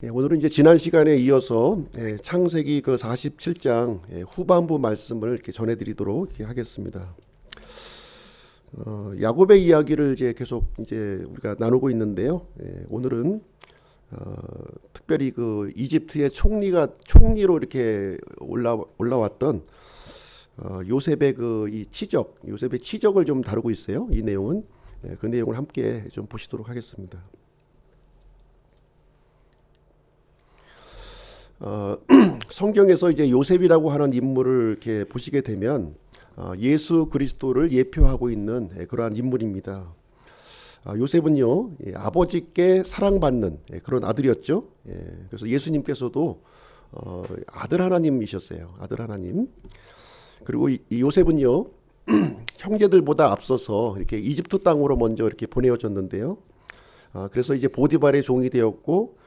오늘은 이제 지난 시간에 이어서 창세기 그 47장 후반부 말씀을 이렇게 전해드리도록 이렇게 하겠습니다. 야곱의 이야기를 이제 계속 이제 우리가 나누고 있는데요. 오늘은 특별히 그 이집트의 총리로 이렇게 올라왔던 요셉의 요셉의 치적을 좀 다루고 있어요. 이 내용은 그 내용을 함께 좀 보시도록 하겠습니다. 성경에서 이제 요셉이라고 하는 인물을 이렇게 보시게 되면 예수 그리스도를 예표하고 있는 그러한 인물입니다. 요셉은요, 아버지께 사랑받는 그런 아들이었죠. 그래서 예수님께서도 아들 하나님이셨어요. 아들 하나님. 그리고 이 요셉은요, 형제들보다 앞서서 이렇게 이집트 땅으로 먼저 이렇게 보내어졌는데요. 그래서 이제 보디발의 종이 되었고,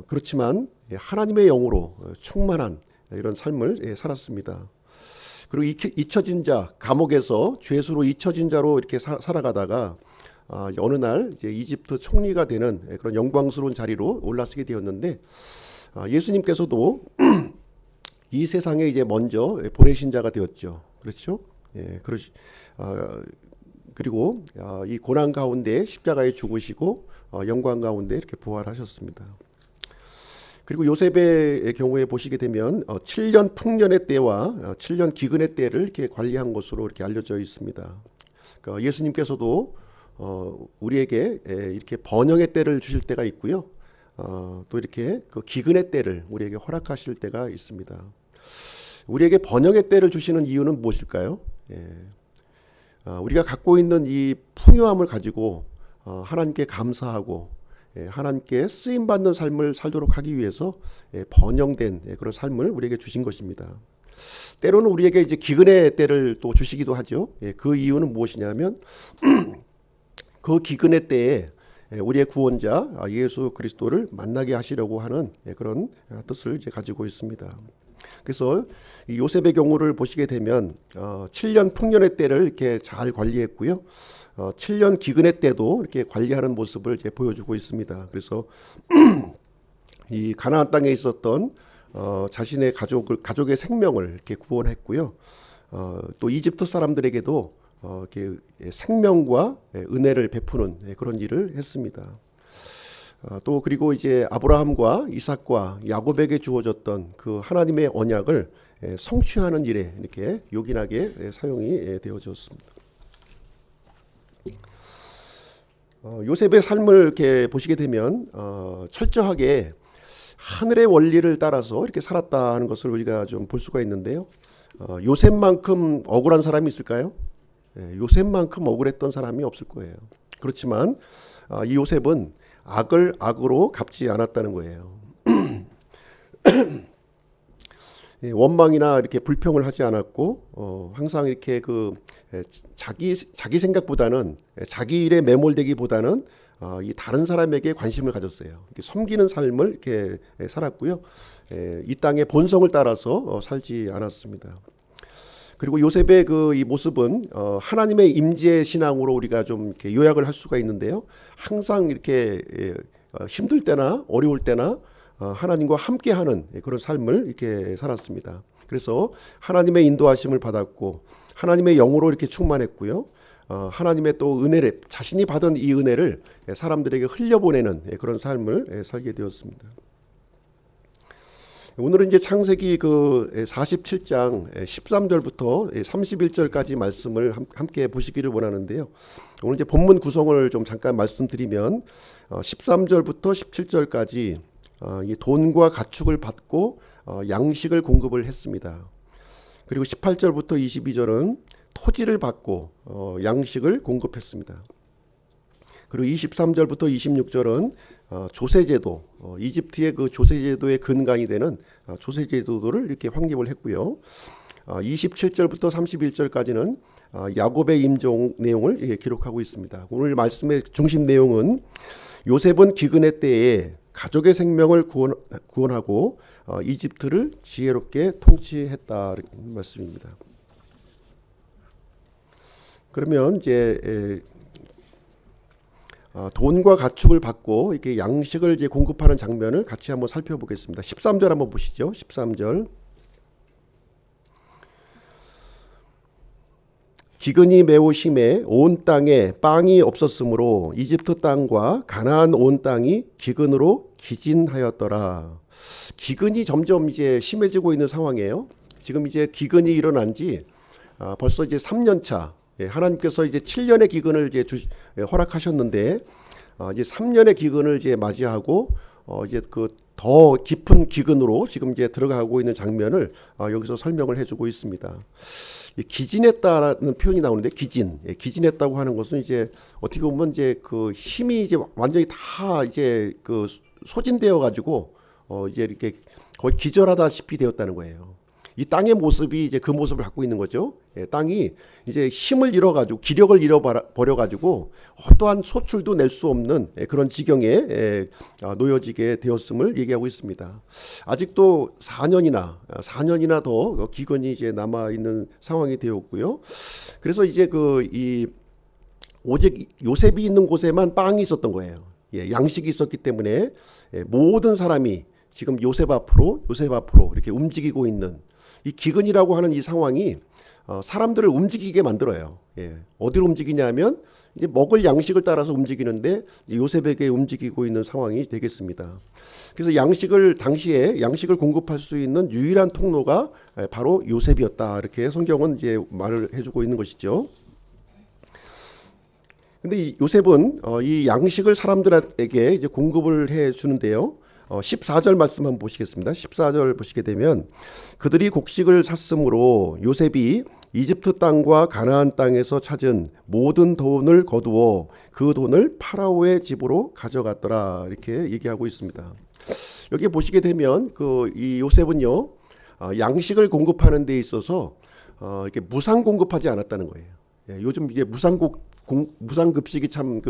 그렇지만 하나님의 영으로 충만한 이런 삶을 살았습니다. 그리고 잊혀진 자, 감옥에서 죄수로 잊혀진 자로 이렇게 살아가다가 어느 날 이제 이집트 총리가 되는 그런 영광스러운 자리로 올라서게 되었는데, 예수님께서도 이 세상에 이제 먼저 보내신 자가 되었죠. 그렇죠? 그리고 이 고난 가운데 십자가에 죽으시고 영광 가운데 이렇게 부활하셨습니다. 그리고 요셉의 경우에 보시게 되면 7년 풍년의 때와 7년 기근의 때를 이렇게 관리한 것으로 이렇게 알려져 있습니다. 그러니까 예수님께서도 우리에게 이렇게 번영의 때를 주실 때가 있고요. 또 이렇게 그 기근의 때를 우리에게 허락하실 때가 있습니다. 우리에게 번영의 때를 주시는 이유는 무엇일까요? 우리가 갖고 있는 이 풍요함을 가지고 하나님께 감사하고 하나님께 쓰임받는 삶을 살도록 하기 위해서 번영된 그런 삶을 우리에게 주신 것입니다. 때로는 우리에게 이제 기근의 때를 또 주시기도 하죠. 그 이유는 무엇이냐면 그 기근의 때에 우리의 구원자 예수 그리스도를 만나게 하시려고 하는 그런 뜻을 이제 가지고 있습니다. 그래서 이 요셉의 경우를 보시게 되면 7년 풍년의 때를 이렇게 잘 관리했고요. 7년 기근의 때도 이렇게 관리하는 모습을 이제 보여주고 있습니다. 그래서 이 가나안 땅에 있었던 자신의 가족의 생명을 이렇게 구원했고요. 또 이집트 사람들에게도 이렇게 생명과 은혜를 베푸는 그런 일을 했습니다. 또 그리고 이제 아브라함과 이삭과 야곱에게 주어졌던 그 하나님의 언약을 성취하는 일에 이렇게 요긴하게 사용이 되어졌습니다. 요셉의 삶을 이렇게 보시게 되면 철저하게 하늘의 원리를 따라서 이렇게 살았다는 것을 우리가 좀 볼 수가 있는데요. 요셉만큼 억울한 사람이 있을까요? 요셉만큼 억울했던 사람이 없을 거예요. 그렇지만 이 요셉은 악을 악으로 갚지 않았다는 거예요. 원망이나 이렇게 불평을 하지 않았고 항상 이렇게 자기 생각보다는 자기 일에 매몰되기보다는 이 다른 사람에게 관심을 가졌어요. 이렇게 섬기는 삶을 이렇게 살았고요. 이 땅의 본성을 따라서 살지 않았습니다. 그리고 요셉의 이 모습은 하나님의 임재 신앙으로 우리가 좀 이렇게 요약을 할 수가 있는데요. 항상 이렇게 힘들 때나 어려울 때나 하나님과 함께하는 그런 삶을 이렇게 살았습니다. 그래서 하나님의 인도하심을 받았고 하나님의 영으로 이렇게 충만했고요. 하나님의 또 은혜를 자신이 받은 이 은혜를 사람들에게 흘려보내는 그런 삶을 살게 되었습니다. 오늘은 이제 창세기 47장 13절부터 31절까지 말씀을 함께 보시기를 원하는데요. 오늘 이제 본문 구성을 좀 잠깐 말씀드리면 13절부터 17절까지 이 돈과 가축을 받고 양식을 공급을 했습니다. 그리고 18절부터 22절은 토지를 받고 양식을 공급했습니다. 그리고 23절부터 26절은 조세제도, 이집트의 그 조세제도의 근간이 되는 조세제도를 이렇게 확립을 했고요. 27절부터 31절까지는 야곱의 임종 내용을 기록하고 있습니다. 오늘 말씀의 중심 내용은 요셉은 기근의 때에 가족의 생명을 구원하고 이집트를 지혜롭게 통치했다는 말씀입니다. 그러면 이제 돈과 가축을 받고 이렇게 양식을 이제 공급하는 장면을 같이 한번 살펴보겠습니다. 13절 한번 보시죠. 13절. 기근이 매우 심해 온 땅에 빵이 없었으므로 이집트 땅과 가나안 온 땅이 기근으로 기진하였더라. 기근이 점점 이제 심해지고 있는 상황이에요. 지금 이제 기근이 일어난 지 벌써 이제 3년 차. 하나님께서 이제 7년의 기근을 이제 허락하셨는데 이제 3년의 기근을 이제 맞이하고 이제 그 더 깊은 기근으로 지금 이제 들어가고 있는 장면을 여기서 설명을 해주고 있습니다. 기진했다라는 표현이 나오는데 기진했다고 하는 것은 이제 어떻게 보면 이제 그 힘이 이제 완전히 다 이제 그 소진되어 가지고 이제 이렇게 거의 기절하다시피 되었다는 거예요. 이 땅의 모습이 이제 그 모습을 갖고 있는 거죠. 땅이 이제 힘을 잃어가지고 기력을 잃어버려가지고 어떠한 소출도 낼 수 없는 그런 지경에 놓여지게 되었음을 얘기하고 있습니다. 아직도 4년이나 더 기근이 이제 남아 있는 상황이 되었고요. 그래서 이제 오직 요셉이 있는 곳에만 빵이 있었던 거예요. 양식이 있었기 때문에 모든 사람이 지금 요셉 앞으로 이렇게 움직이고 있는 이 기근이라고 하는 이 상황이 사람들을 움직이게 만들어요. 어디로 움직이냐면 이제 먹을 양식을 따라서 움직이는데 요셉에게 움직이고 있는 상황이 되겠습니다. 그래서 당시에 양식을 공급할 수 있는 유일한 통로가 바로 요셉이었다. 이렇게 성경은 이제 말을 해주고 있는 것이죠. 근데 이 요셉은 이 양식을 사람들에게 이제 공급을 해 주는데요. 14절 말씀 한번 보시겠습니다. 14절 보시게 되면 그들이 곡식을 샀으므로 요셉이 이집트 땅과 가나안 땅에서 찾은 모든 돈을 거두어 그 돈을 파라오의 집으로 가져갔더라. 이렇게 얘기하고 있습니다. 여기 보시게 되면 이 요셉은요 양식을 공급하는 데 있어서 이렇게 무상 공급하지 않았다는 거예요. 요즘 이게 무상급식이 참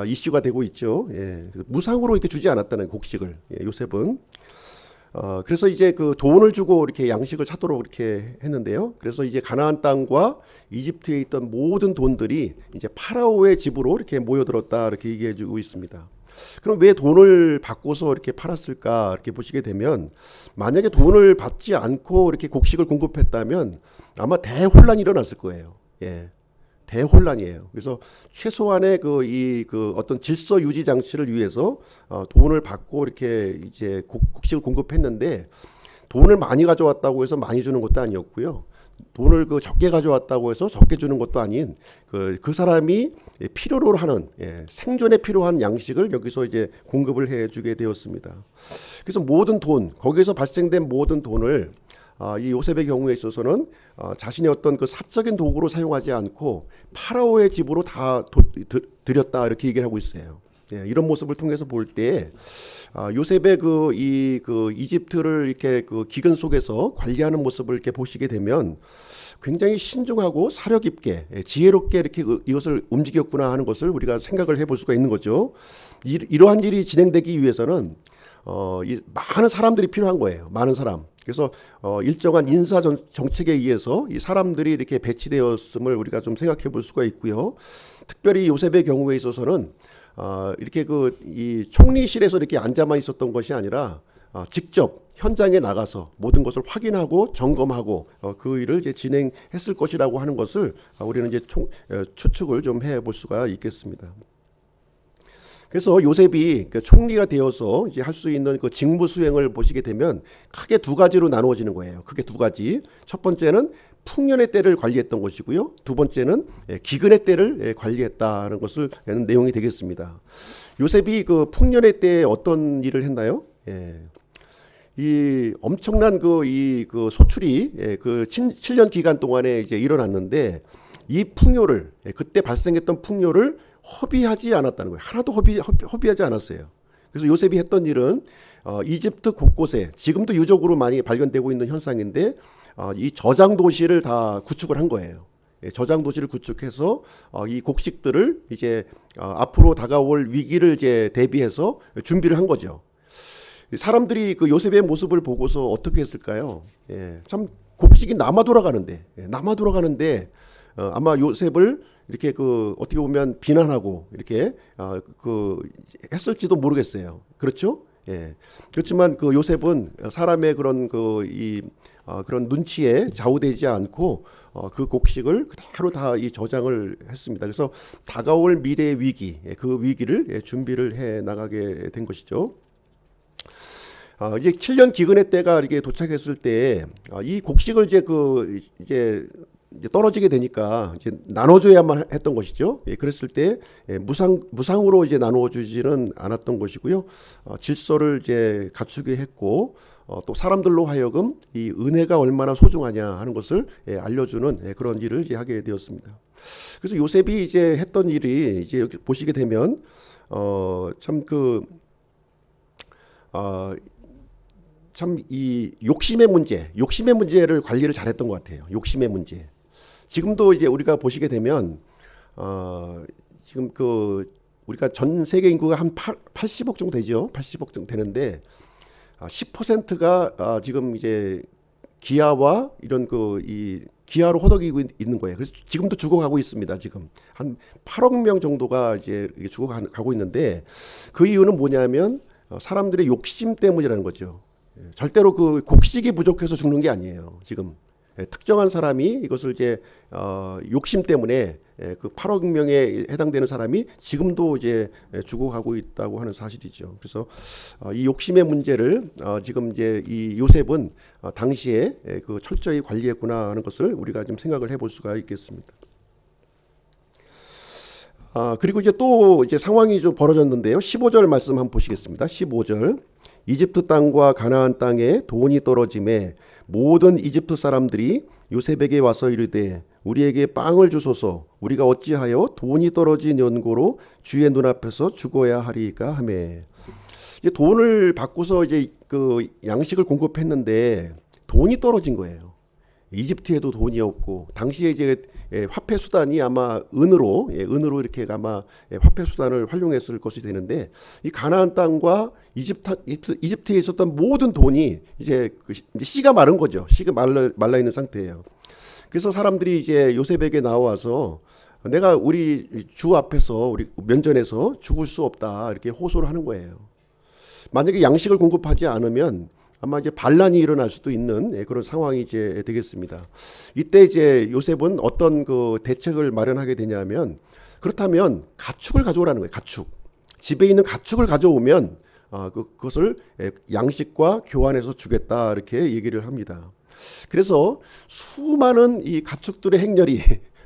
이슈가 되고 있죠. 무상으로 이렇게 주지 않았다는 곡식을 요셉은. 그래서 이제 그 돈을 주고 이렇게 양식을 사도록 이렇게 했는데요. 그래서 이제 가나안 땅과 이집트에 있던 모든 돈들이 이제 파라오의 집으로 이렇게 모여들었다 이렇게 얘기해주고 있습니다. 그럼 왜 돈을 받고서 이렇게 팔았을까 이렇게 보시게 되면 만약에 돈을 받지 않고 이렇게 곡식을 공급했다면 아마 대혼란이 일어났을 거예요. 대혼란이에요. 그래서 최소한의 어떤 질서 유지 장치를 위해서 돈을 받고 이렇게 이제 곡식을 공급했는데 돈을 많이 가져왔다고 해서 많이 주는 것도 아니었고요. 돈을 적게 가져왔다고 해서 적게 주는 것도 아닌 그 사람이 필요로 하는 생존에 필요한 양식을 여기서 이제 공급을 해주게 되었습니다. 그래서 거기서 발생된 모든 돈을 이 요셉의 경우에 있어서는 자신의 어떤 그 사적인 도구로 사용하지 않고 파라오의 집으로 다 드렸다 이렇게 얘기를 하고 있어요. 이런 모습을 통해서 볼 때 요셉의 이집트를 이렇게 기근 속에서 관리하는 모습을 이렇게 보시게 되면 굉장히 신중하고 사려 깊게 지혜롭게 이렇게 이것을 움직였구나 하는 것을 우리가 생각을 해볼 수가 있는 거죠. 이러한 일이 진행되기 위해서는 많은 사람들이 필요한 거예요. 많은 사람. 그래서 일정한 인사 정책에 의해서 이 사람들이 이렇게 배치되었음을 우리가 좀 생각해 볼 수가 있고요. 특별히 요셉의 경우에 있어서는 이렇게 이 총리실에서 이렇게 앉아만 있었던 것이 아니라 직접 현장에 나가서 모든 것을 확인하고 점검하고 그 일을 이제 진행했을 것이라고 하는 것을 우리는 이제 추측을 좀 해볼 수가 있겠습니다. 그래서 요셉이 총리가 되어서 이제 할 수 있는 그 직무 수행을 보시게 되면 크게 두 가지로 나누어지는 거예요. 크게 두 가지. 첫 번째는 풍년의 때를 관리했던 것이고요. 두 번째는 기근의 때를 관리했다는 것을 내용이 되겠습니다. 요셉이 그 풍년의 때에 어떤 일을 했나요? 이 엄청난 소출이 그 7년 기간 동안에 이제 일어났는데 이 풍요를 그때 발생했던 풍요를 허비하지 않았다는 거예요. 하나도 허비하지 않았어요. 그래서 요셉이 했던 일은 이집트 곳곳에 지금도 유적으로 많이 발견되고 있는 현상인데 이 저장 도시를 다 구축을 한 거예요. 저장 도시를 구축해서 이 곡식들을 이제 앞으로 다가올 위기를 이제 대비해서 준비를 한 거죠. 사람들이 그 요셉의 모습을 보고서 어떻게 했을까요? 참 곡식이 남아 돌아가는데 아마 요셉을 이렇게 어떻게 보면 비난하고 이렇게 했을지도 모르겠어요. 그렇죠? 예. 그렇지만 요셉은 사람의 그런 눈치에 좌우되지 않고 그 곡식을 그대로 다 이 저장을 했습니다. 그래서 다가올 미래의 위기, 그 위기를 준비를 해 나가게 된 것이죠. 이제 7년 기근의 때가 이렇게 도착했을 때 이 곡식을 이제 떨어지게 되니까 이제 나눠줘야만 했던 것이죠. 그랬을 때 무상으로 이제 나누어주지는 않았던 것이고요. 질서를 이제 갖추게 했고 또 사람들로 하여금 이 은혜가 얼마나 소중하냐 하는 것을 알려주는 그런 일을 이제 하게 되었습니다. 그래서 요셉이 이제 했던 일이 이제 여기 보시게 되면 참 이 욕심의 문제를 관리를 잘했던 것 같아요. 욕심의 문제. 지금도 이제 우리가 보시게 되면 지금 우리가 전 세계 인구가 한 80억 정도 되죠. 80억 정도 되는데 10%가 지금 이제 기아와 이런 이 기아로 허덕이고 있는 거예요. 그래서 지금도 죽어가고 있습니다. 지금 한 8억 명 정도가 이제 죽어가고 있는데 그 이유는 뭐냐면 사람들의 욕심 때문이라는 거죠. 절대로 곡식이 부족해서 죽는 게 아니에요. 지금 특정한 사람이 이것을 이제 욕심 때문에 그 8억 명에 해당되는 사람이 지금도 이제 죽어가고 있다고 하는 사실이죠. 그래서 이 욕심의 문제를 지금 이제 이 요셉은 당시에 철저히 관리했구나 하는 것을 우리가 좀 생각을 해볼 수가 있겠습니다. 그리고 이제 또 이제 상황이 좀 벌어졌는데요. 15절 말씀 한번 보시겠습니다. 15절. 이집트 땅과 가나안 땅에 돈이 떨어짐에 모든 이집트 사람들이 요셉에게 와서 이르되 우리에게 빵을 주소서 우리가 어찌하여 돈이 떨어진 연고로 주의 눈앞에서 죽어야 하리까 하매. 이제 돈을 받고서 이제 양식을 공급했는데 돈이 떨어진 거예요. 이집트에도 돈이 없고 당시에 이제 화폐 수단이 아마 은으로 이렇게 아마 화폐 수단을 활용했을 것이 되는데 이 가나안 땅과 이집트에 있었던 모든 돈이 이제 씨가 마른 거죠. 씨가 말라 있는 상태예요. 그래서 사람들이 이제 요셉에게 나와서 내가 우리 주 앞에서 우리 면전에서 죽을 수 없다 이렇게 호소를 하는 거예요. 만약에 양식을 공급하지 않으면 아마 이제 반란이 일어날 수도 있는 그런 상황이 이제 되겠습니다. 이때 이제 요셉은 어떤 대책을 마련하게 되냐면 그렇다면 가축을 가져오라는 거예요. 가축. 집에 있는 가축을 가져오면 그것을 양식과 교환해서 주겠다 이렇게 얘기를 합니다. 그래서 수많은 이 가축들의 행렬이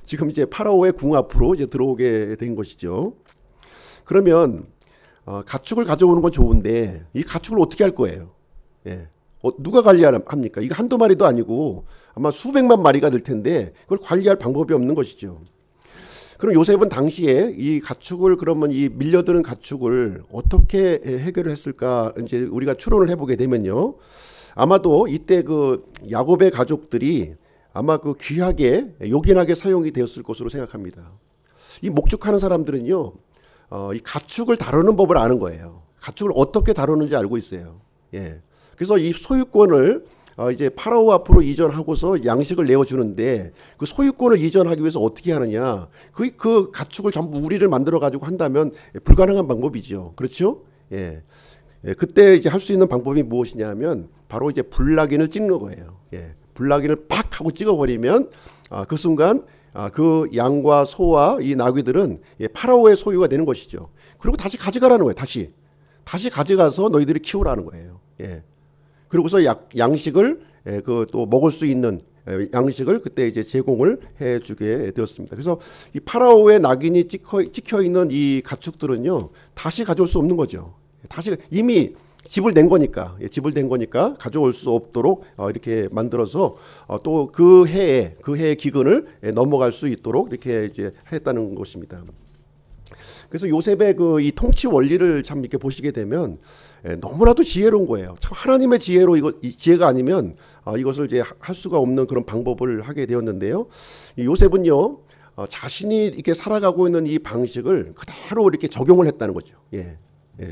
지금 이제 파라오의 궁 앞으로 이제 들어오게 된 것이죠. 그러면 가축을 가져오는 건 좋은데 이 가축을 어떻게 할 거예요? 누가 관리합니까? 이거 한두 마리도 아니고 아마 수백만 마리가 될 텐데 그걸 관리할 방법이 없는 것이죠. 그럼 요셉은 당시에 이 가축을 그러면 이 밀려드는 가축을 어떻게 해결을 했을까? 이제 우리가 추론을 해보게 되면요. 아마도 이때 야곱의 가족들이 아마 귀하게 요긴하게 사용이 되었을 것으로 생각합니다. 이 목축하는 사람들은요, 이 가축을 다루는 법을 아는 거예요. 가축을 어떻게 다루는지 알고 있어요. 그래서 이 소유권을 이제 파라오 앞으로 이전하고서 양식을 내어주는데 그 소유권을 이전하기 위해서 어떻게 하느냐? 그 가축을 전부 우리를 만들어 가지고 한다면 불가능한 방법이죠. 그렇죠? 그때 이제 할 수 있는 방법이 무엇이냐면 바로 이제 불낙인을 찍는 거예요. 불낙인을 팍 하고 찍어버리면 그 순간 그 양과 소와 이 나귀들은 파라오의 소유가 되는 것이죠. 그리고 다시 가져가라는 거예요. 다시 가져가서 너희들이 키우라는 거예요. 그리고서 양식을 또 먹을 수 있는 양식을 그때 이제 제공을 해주게 되었습니다. 그래서 이 파라오의 낙인이 찍혀 있는 이 가축들은요 다시 가져올 수 없는 거죠. 다시 이미 집을 낸 거니까 가져올 수 없도록 이렇게 만들어서 또 그 해의 기근을 넘어갈 수 있도록 이렇게 이제 했다는 것입니다. 그래서 요셉의 이 통치 원리를 참 이렇게 보시게 되면 너무나도 지혜로운 거예요. 참 하나님의 지혜로 이 지혜가 아니면 이것을 이제 할 수가 없는 그런 방법을 하게 되었는데요. 이 요셉은요 자신이 이렇게 살아가고 있는 이 방식을 그대로 이렇게 적용을 했다는 거죠.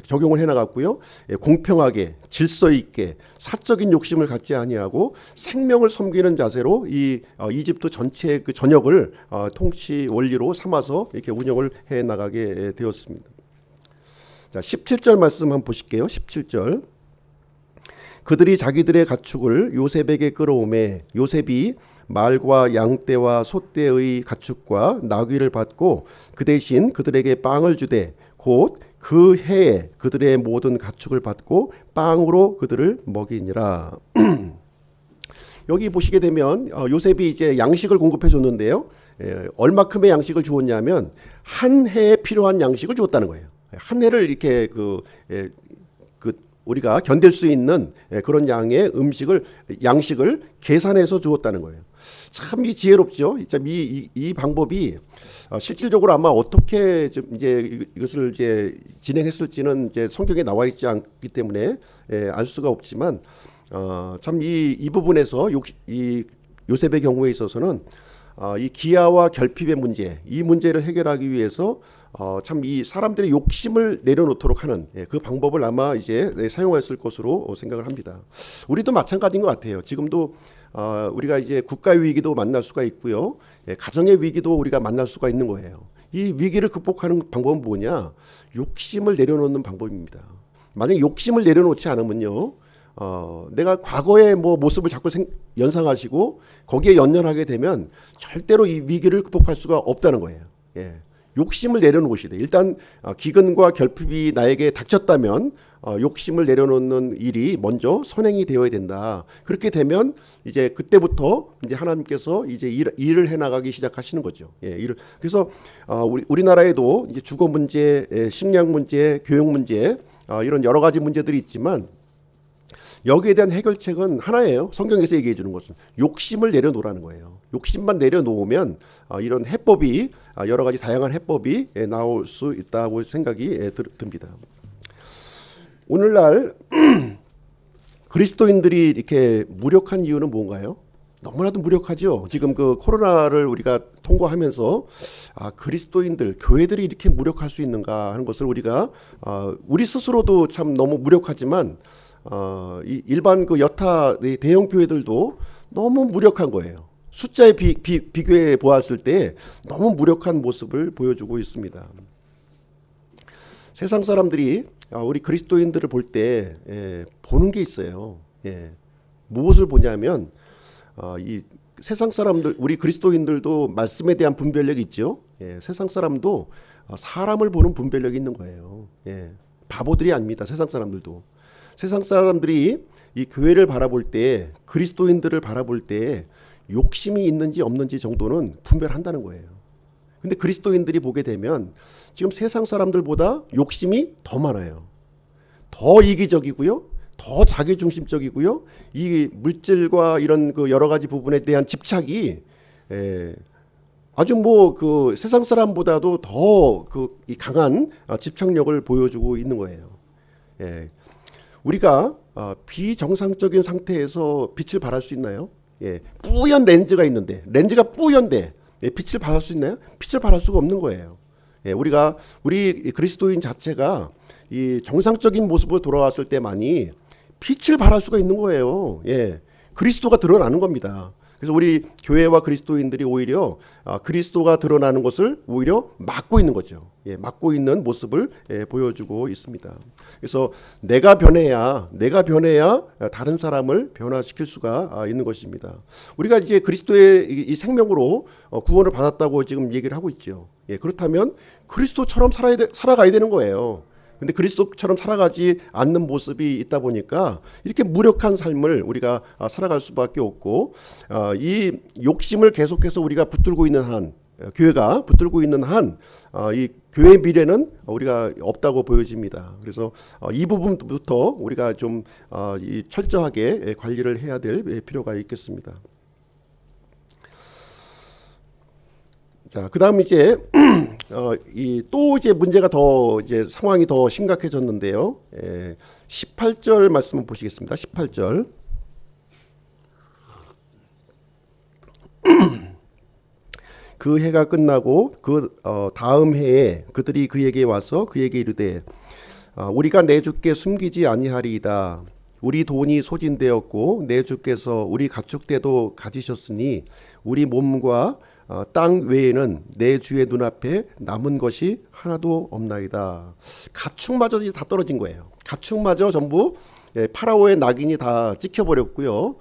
적용을 해나갔고요. 공평하게 질서 있게 사적인 욕심을 갖지 아니하고 생명을 섬기는 자세로 이 이집트 전체의 그 전역을 통치 원리로 삼아서 이렇게 운영을 해 나가게 되었습니다. 자, 17절 말씀 한번 보실게요. 17절. 그들이 자기들의 가축을 요셉에게 끌어오매 요셉이 말과 양떼와 소떼의 가축과 나귀를 받고 그 대신 그들에게 빵을 주되 곧 그 해에 그들의 모든 가축을 받고 빵으로 그들을 먹이니라. 여기 보시게 되면 요셉이 이제 양식을 공급해 줬는데요. 얼마큼의 양식을 주었냐면 한 해에 필요한 양식을 주었다는 거예요. 한 해를 이렇게 우리가 견딜 수 있는 그런 양의 양식을 계산해서 주었다는 거예요. 참 이 지혜롭죠. 이 방법이 실질적으로 아마 어떻게 이제 이것을 이제 진행했을지는 이제 성경에 나와 있지 않기 때문에 알 수가 없지만 참 이 부분에서 이 요셉의 경우에 있어서는 이 기아와 결핍의 문제, 이 문제를 해결하기 위해서 참 이 사람들의 욕심을 내려놓도록 하는 그 방법을 아마 이제 사용했을 것으로 생각을 합니다. 우리도 마찬가지인 것 같아요. 지금도 우리가 이제 국가의 위기도 만날 수가 있고요. 가정의 위기도 우리가 만날 수가 있는 거예요. 이 위기를 극복하는 방법은 뭐냐? 욕심을 내려놓는 방법입니다. 만약에 욕심을 내려놓지 않으면요. 내가 과거의 뭐 모습을 자꾸 연상하시고 거기에 연연하게 되면 절대로 이 위기를 극복할 수가 없다는 거예요. 욕심을 내려놓으시되 일단 기근과 결핍이 나에게 닥쳤다면 욕심을 내려놓는 일이 먼저 선행이 되어야 된다. 그렇게 되면 이제 그때부터 이제 하나님께서 이제 일을 해 나가기 시작하시는 거죠. 그래서 우리나라에도 이제 주거 문제, 식량 문제, 교육 문제 이런 여러 가지 문제들이 있지만 여기에 대한 해결책은 하나예요. 성경에서 얘기해 주는 것은 욕심을 내려놓으라는 거예요. 욕심만 내려놓으면 이런 해법이 여러 가지 다양한 해법이 나올 수 있다고 생각이 듭니다. 오늘날 그리스도인들이 이렇게 무력한 이유는 뭔가요? 너무나도 무력하죠. 지금 그 코로나를 우리가 통과하면서 그리스도인들, 교회들이 이렇게 무력할 수 있는가 하는 것을 우리가 우리 스스로도 참 너무 무력하지만 일반 그 여타 대형 교회들도 너무 무력한 거예요. 숫자에 비교해 보았을 때 너무 무력한 모습을 보여주고 있습니다. 세상 사람들이 우리 그리스도인들을 볼 때 보는 게 있어요. 무엇을 보냐면 이 세상 사람들, 우리 그리스도인들도 말씀에 대한 분별력이 있죠. 세상 사람도 사람을 보는 분별력이 있는 거예요. 바보들이 아닙니다. 세상 사람들도. 세상 사람들이 이 교회를 바라볼 때, 그리스도인들을 바라볼 때 욕심이 있는지 없는지 정도는 분별한다는 거예요. 근데 그리스도인들이 보게 되면 지금 세상 사람들보다 욕심이 더 많아요. 더 이기적이고요. 더 자기중심적이고요. 이 물질과 이런 그 여러 가지 부분에 대한 집착이 아주 뭐 그 세상 사람보다도 더 그 강한 집착력을 보여주고 있는 거예요. 우리가 비정상적인 상태에서 빛을 발할 수 있나요? 뿌연 렌즈가 있는데 렌즈가 뿌연데 빛을 발할 수 있나요? 빛을 발할 수가 없는 거예요. 우리 그리스도인 자체가 이 정상적인 모습으로 돌아왔을 때만이 빛을 발할 수가 있는 거예요. 그리스도가 드러나는 겁니다. 그래서 우리 교회와 그리스도인들이 오히려 그리스도가 드러나는 것을 오히려 막고 있는 거죠. 막고 있는 모습을 보여주고 있습니다. 그래서 내가 변해야 다른 사람을 변화시킬 수가 있는 것입니다. 우리가 이제 그리스도의 이 생명으로 구원을 받았다고 지금 얘기를 하고 있죠. 그렇다면 그리스도처럼 살아가야 되는 거예요. 근데 그리스도처럼 살아가지 않는 모습이 있다 보니까 이렇게 무력한 삶을 우리가 살아갈 수밖에 없고, 이 욕심을 계속해서 우리가 붙들고 있는 한, 교회가 붙들고 있는 한, 이 교회의 미래는 우리가 없다고 보여집니다. 그래서 이 부분부터 우리가 좀 철저하게 관리를 해야 될 필요가 있겠습니다. 자, 그다음 이제 또 이제 문제가 더 이제 상황이 더 심각해졌는데요. 18절 말씀을 보시겠습니다. 18절. 그 해가 끝나고 그 다음 해에 그들이 그에게 와서 그에게 이르되 우리가 내 주께 숨기지 아니하리이다. 우리 돈이 소진되었고 내 주께서 우리 가축 때도 가지셨으니 우리 몸과 땅 외에는 내 주의 눈앞에 남은 것이 하나도 없나이다. 가축마저 다 떨어진 거예요. 가축마저 전부 파라오의 낙인이 다 찍혀버렸고요.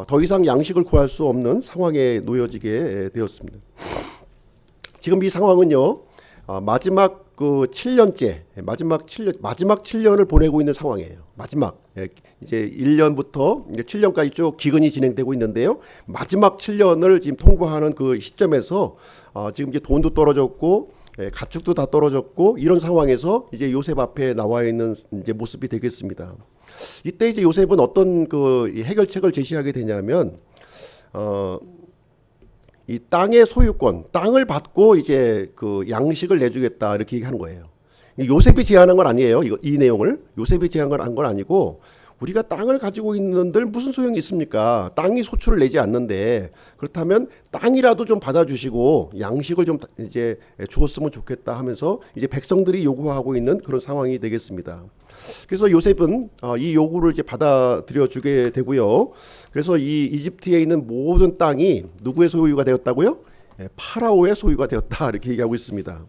더 이상 양식을 구할 수 없는 상황에 놓여지게 되었습니다. 지금 이 상황은요, 마지막 그 7년째, 마지막 7년을 보내고 있는 상황이에요. 마지막 이제 1년부터 이제 7년까지 쭉 기근이 진행되고 있는데요. 마지막 7년을 지금 통과하는 그 시점에서 지금 이제 돈도 떨어졌고 가축도 다 떨어졌고 이런 상황에서 이제 요셉 앞에 나와 있는 이제 모습이 되겠습니다. 이때 이제 요셉은 어떤 그 해결책을 제시하게 되냐면 이 땅의 소유권, 땅을 받고 이제 그 양식을 내주겠다 이렇게 얘기하는 거예요. 요셉이 제안한 건 아니에요. 이 내용을 요셉이 제안한 건 아니고 우리가 땅을 가지고 있는들 무슨 소용이 있습니까? 땅이 소출을 내지 않는데 그렇다면 땅이라도 좀 받아주시고 양식을 좀 이제 주었으면 좋겠다 하면서 이제 백성들이 요구하고 있는 그런 상황이 되겠습니다. 그래서 요셉은 이 요구를 이제 받아들여 주게 되고요. 그래서 이 이집트에 있는 모든 땅이 누구의 소유가 되었다고요? 파라오의 소유가 되었다 이렇게 얘기하고 있습니다.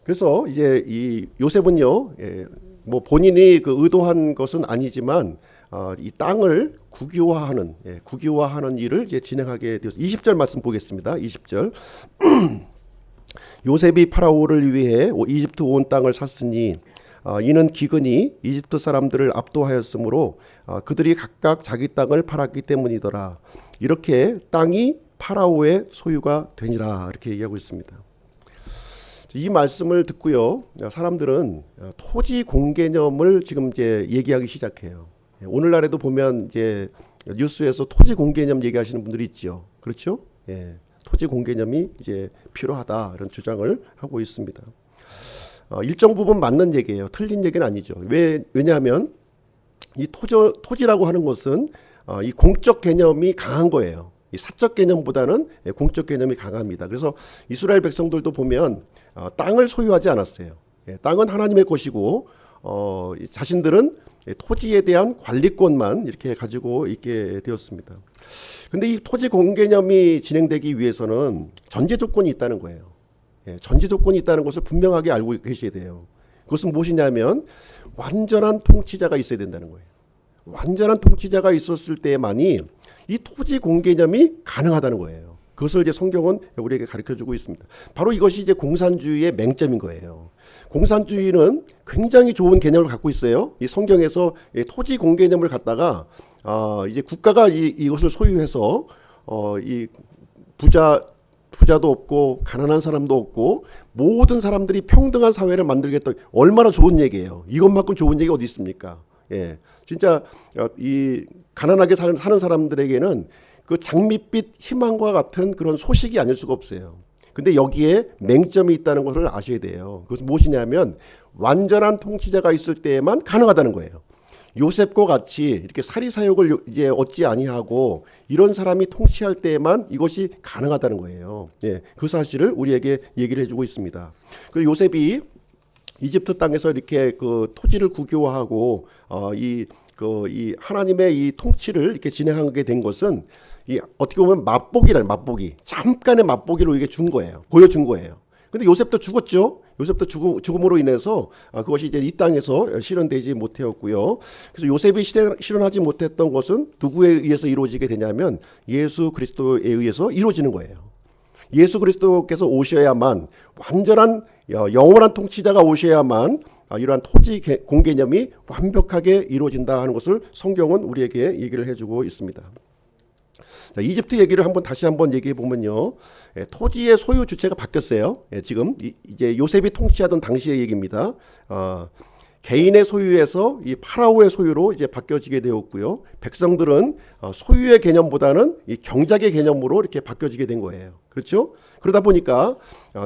그래서 이제 이 요셉은요, 뭐 본인이 그 의도한 것은 아니지만 이 땅을 국유화하는 일을 이제 진행하게 되었습니다. 20절 말씀 보겠습니다. 20절. 요셉이 파라오를 위해 이집트 온 땅을 샀으니 이는 기근이 이집트 사람들을 압도하였으므로 그들이 각각 자기 땅을 팔았기 때문이더라. 이렇게 땅이 파라오의 소유가 되니라 이렇게 얘기하고 있습니다. 이 말씀을 듣고요, 사람들은 토지 공개념을 지금 이제 얘기하기 시작해요. 오늘날에도 보면 이제 뉴스에서 토지 공개념 얘기하시는 분들이 있죠. 그렇죠? 예, 토지 공개념이 이제 필요하다 이런 주장을 하고 있습니다. 일정 부분 맞는 얘기예요. 틀린 얘기는 아니죠. 왜냐하면 이 토지라고 하는 것은 이 공적 개념이 강한 거예요. 이 사적 개념보다는 공적 개념이 강합니다. 그래서 이스라엘 백성들도 보면 땅을 소유하지 않았어요. 땅은 하나님의 것이고 자신들은 토지에 대한 관리권만 이렇게 가지고 있게 되었습니다. 근데 이 토지 공개념이 진행되기 위해서는 전제 조건이 있다는 거예요. 전제 조건이 있다는 것을 분명하게 알고 계셔야 돼요. 그것은 무엇이냐면 완전한 통치자가 있어야 된다는 거예요. 완전한 통치자가 있었을 때만이 이 토지 공개념이 가능하다는 거예요. 그것을 이제 성경은 우리에게 가르쳐주고 있습니다. 바로 이것이 이제 공산주의의 맹점인 거예요. 공산주의는 굉장히 좋은 개념을 갖고 있어요. 이 성경에서 토지 공개념을 갖다가 이제 국가가 이것을 소유해서 이 부자도 없고 가난한 사람도 없고 모든 사람들이 평등한 사회를 만들겠다. 얼마나 좋은 얘기예요. 이것만큼 좋은 얘기 어디 있습니까? 예, 진짜 이 가난하게 사는 사람들에게는 그 장밋빛 희망과 같은 그런 소식이 아닐 수가 없어요. 근데 여기에 맹점이 있다는 것을 아셔야 돼요. 그것은 무엇이냐면 완전한 통치자가 있을 때에만 가능하다는 거예요. 요셉과 같이 이렇게 사리사욕을 이제 얻지 아니하고 이런 사람이 통치할 때에만 이것이 가능하다는 거예요. 예, 그 사실을 우리에게 얘기를 해주고 있습니다. 그 요셉이 이집트 땅에서 이렇게 그 토지를 국유화하고 이 하나님의 이 통치를 이렇게 진행하게 된 것은 이 어떻게 보면 맛보기 잠깐의 맛보기로 이게 준 거예요. 보여준 거예요. 근데 요셉도 죽었죠. 요셉도 죽음으로 인해서 그것이 이제 이 땅에서 실현되지 못하였고요. 그래서 요셉이 실현하지 못했던 것은 누구에 의해서 이루어지게 되냐면 예수 그리스도에 의해서 이루어지는 거예요. 예수 그리스도께서 오셔야만 완전한 영원한 통치자가 오셔야만 이러한 토지 공개념이 완벽하게 이루어진다 하는 것을 성경은 우리에게 얘기를 해주고 있습니다. 자, 이집트 얘기를 다시 한번 얘기해 보면요, 토지의 소유 주체가 바뀌었어요. 지금 이제 요셉이 통치하던 당시의 얘기입니다. 개인의 소유에서 이 파라오의 소유로 이제 바뀌어지게 되었고요. 백성들은 소유의 개념보다는 이 경작의 개념으로 이렇게 바뀌어지게 된 거예요. 그렇죠? 그러다 보니까